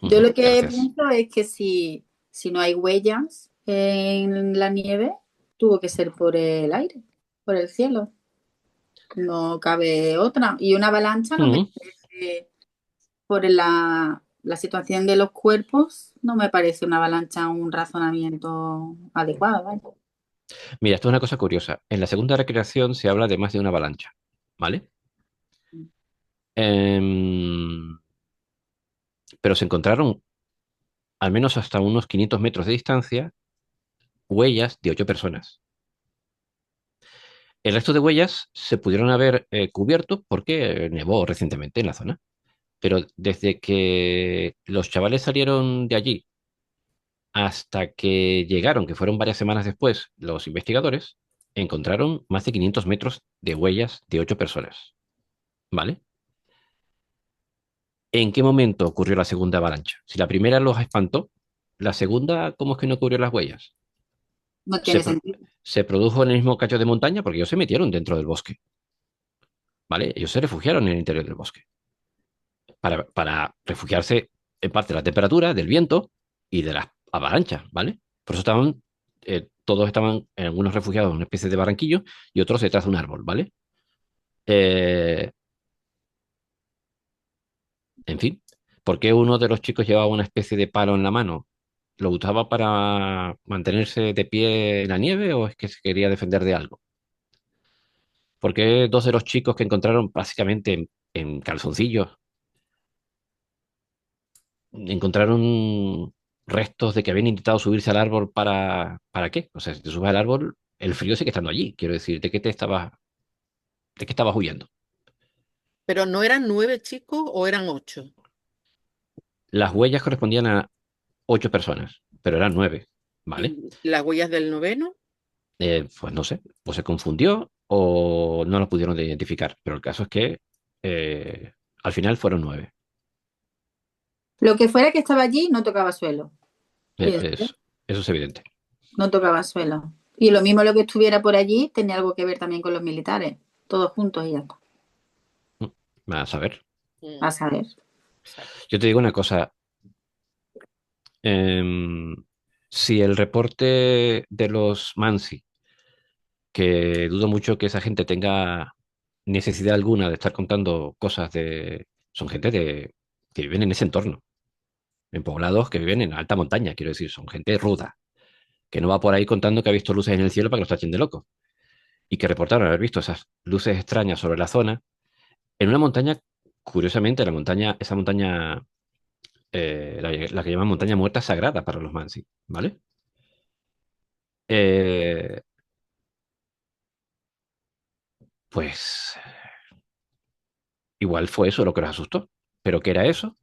Yo Ujú, lo que gracias. pienso es que si no hay huellas en la nieve, tuvo que ser por el aire, por el cielo. No cabe otra. Y una avalancha no me Ujú. parece, por la situación de los cuerpos, no me parece una avalancha un razonamiento adecuado, ¿vale? Mira, esto es una cosa curiosa. En la segunda recreación se habla de más de una avalancha, ¿vale? Em, pero se encontraron, al menos hasta unos 500 metros de distancia, huellas de 8 personas. El resto de huellas se pudieron haber cubierto porque nevó recientemente en la zona. Pero desde que los chavales salieron de allí hasta que llegaron, que fueron varias semanas después, los investigadores, encontraron más de 500 metros de huellas de 8 personas, ¿vale? ¿En qué momento ocurrió la segunda avalancha? Si la primera los espantó, la segunda, ¿cómo es que no cubrió las huellas? No Se, tiene pro- sentido. se produjo en el mismo cacho de montaña porque ellos se metieron dentro del bosque, ¿vale? Ellos se refugiaron en el interior del bosque para refugiarse en parte de la temperatura, del viento y de las avalanchas, ¿vale? Por eso todos estaban en algunos refugiados en una especie de barranquillo y otros detrás de un árbol, ¿vale? Eh, en fin, ¿por qué uno de los chicos llevaba una especie de palo en la mano? ¿Lo usaba para mantenerse de pie en la nieve o es que se quería defender de algo? ¿Por qué dos de los chicos que encontraron básicamente en calzoncillos encontraron restos de que habían intentado subirse al árbol ¿para qué? O sea, si te subes al árbol, el frío sigue estando allí. Quiero decir, de qué estabas huyendo? Pero ¿no eran 9 chicos o eran 8? Las huellas correspondían a 8 personas, pero eran 9, ¿vale? ¿Y las huellas del noveno? Pues no sé, o se confundió o no lo pudieron identificar, pero el caso es que al final fueron 9. Lo que fuera que estaba allí no tocaba suelo. Y Eh, este es- eso es evidente. no tocaba suelo. Y lo mismo lo que estuviera por allí tenía algo que ver también con los militares. Todos juntos y ya está. Mm, A saber. Mm, A saber. exacto. Yo te digo una cosa. em, si el reporte de los Mansi, que dudo mucho que esa gente tenga necesidad alguna de estar contando cosas de... Son gente que viven en ese entorno, en poblados que viven en alta montaña, quiero decir, son gente ruda, que no va por ahí contando que ha visto luces en el cielo para que los tachen de locos, y que reportaron haber visto esas luces extrañas sobre la zona, en una montaña, curiosamente, esa montaña, la que llaman montaña muerta sagrada para los Mansi, ¿vale? Eh, pues igual fue eso lo que los asustó, pero ¿qué era eso?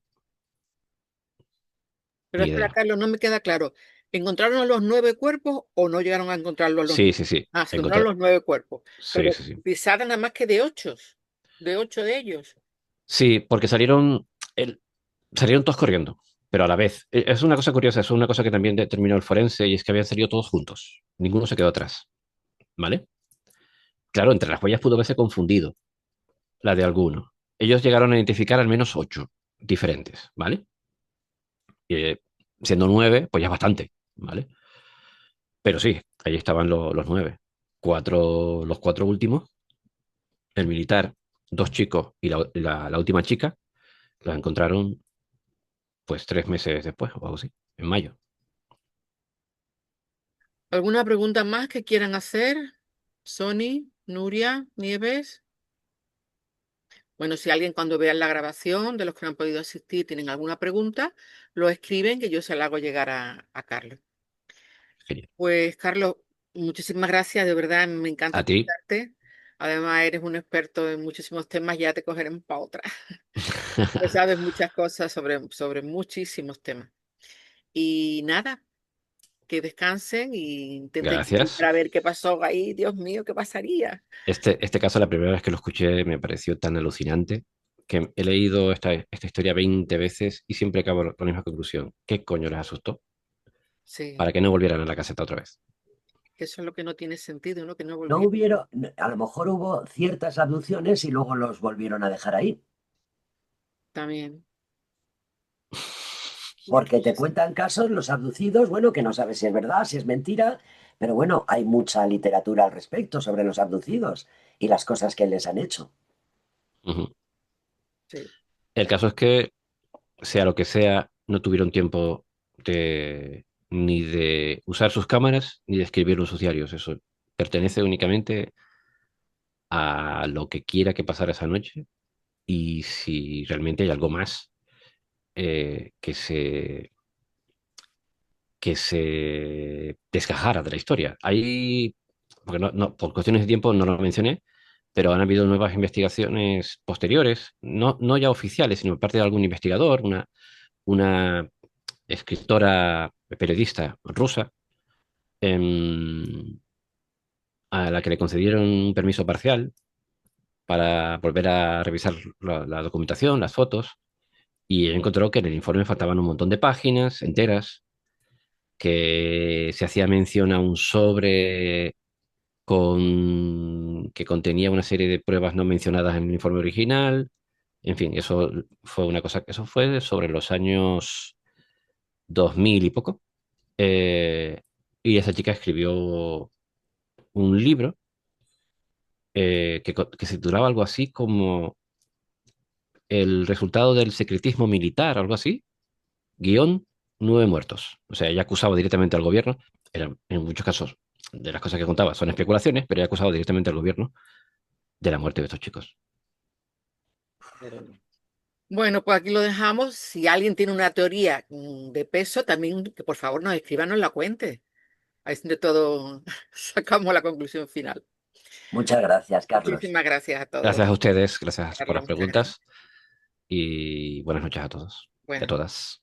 Pero Ni espera, idea. Carlos, no me queda claro. ¿Encontraron a los 9 cuerpos o no llegaron a encontrarlos a los Sí, 9? sí, sí, Ah, se encontraron encontré. los 9 cuerpos. Sí, Pero sí, sí. pisaron nada más que de 8 de ellos. Sí, porque el- salieron todos corriendo, pero a la vez. Es una cosa curiosa, es una cosa que también determinó el forense y es que habían salido todos juntos. Ninguno se quedó atrás, ¿vale? Claro, entre las huellas pudo haberse confundido la de alguno. Ellos llegaron a identificar al menos 8 diferentes, ¿vale? Y, siendo 9, pues ya es bastante, ¿vale? Pero sí, ahí estaban los 9. Los 4 últimos, el militar, 2 chicos y la última chica, los encontraron pues 3 meses después o algo así, en mayo. ¿Alguna pregunta más que quieran hacer? Sony, Nuria, Nieves. Bueno, si alguien cuando vean la grabación de los que no han podido asistir tienen alguna pregunta, lo escriben que yo se la hago llegar a Carlos. Genial. Pues Carlos, muchísimas gracias, de verdad me encanta A ti. escucharte. Además, eres un experto en muchísimos temas, ya te cogeremos para otra. Pues sabes muchas cosas sobre muchísimos temas. Y nada, que descansen y intenten Gracias. a ver qué pasó ahí. Dios mío, ¿qué pasaría? Este caso, la primera vez que lo escuché, me pareció tan alucinante que he leído esta historia 20 veces y siempre acabo con la misma conclusión. ¿Qué coño les asustó? Sí, Para que no volvieran a la caseta otra vez. que eso es lo que no tiene sentido, ¿no? Que no No volvieron. hubieron, a lo mejor hubo ciertas abducciones y luego los volvieron a dejar ahí, También. porque te cuentan casos, los abducidos, bueno, que no sabes si es verdad, si es mentira, pero bueno, hay mucha literatura al respecto sobre los abducidos y las cosas que les han hecho. Ujú. Sí. El caso es que, sea lo que sea, no tuvieron tiempo ni de usar sus cámaras ni de escribir en sus diarios. Eso pertenece únicamente a lo que quiera que pasara esa noche y si realmente hay algo más que se desgajara de la historia. Porque por cuestiones de tiempo no lo mencioné, pero han habido nuevas investigaciones posteriores, no ya oficiales, sino por parte de algún investigador, una escritora periodista rusa, em, a la que le concedieron un permiso parcial para volver a revisar la documentación, las fotos, y ella encontró que en el informe faltaban un montón de páginas enteras, que se hacía mención a un sobre que contenía una serie de pruebas no mencionadas en el informe original. En fin, eso fue una cosa, eso fue sobre los años 2000 y poco. Eh, y esa chica escribió un libro que se titulaba algo así como El resultado del secretismo militar, algo así, guión, 9 muertos. O sea, ella acusaba directamente al gobierno. En muchos casos, de las cosas que contaba son especulaciones, pero ella acusaba directamente al gobierno de la muerte de estos chicos. Bueno, pues aquí lo dejamos. Si alguien tiene una teoría de peso, también que por favor nos escriba, nos la cuente. Ahí de todo sacamos la conclusión final. Muchas gracias, Carlos. Muchísimas gracias a todos. Gracias a ustedes, gracias por Carlos, las muchas gracias. preguntas y buenas noches a todos y a Bueno. todas.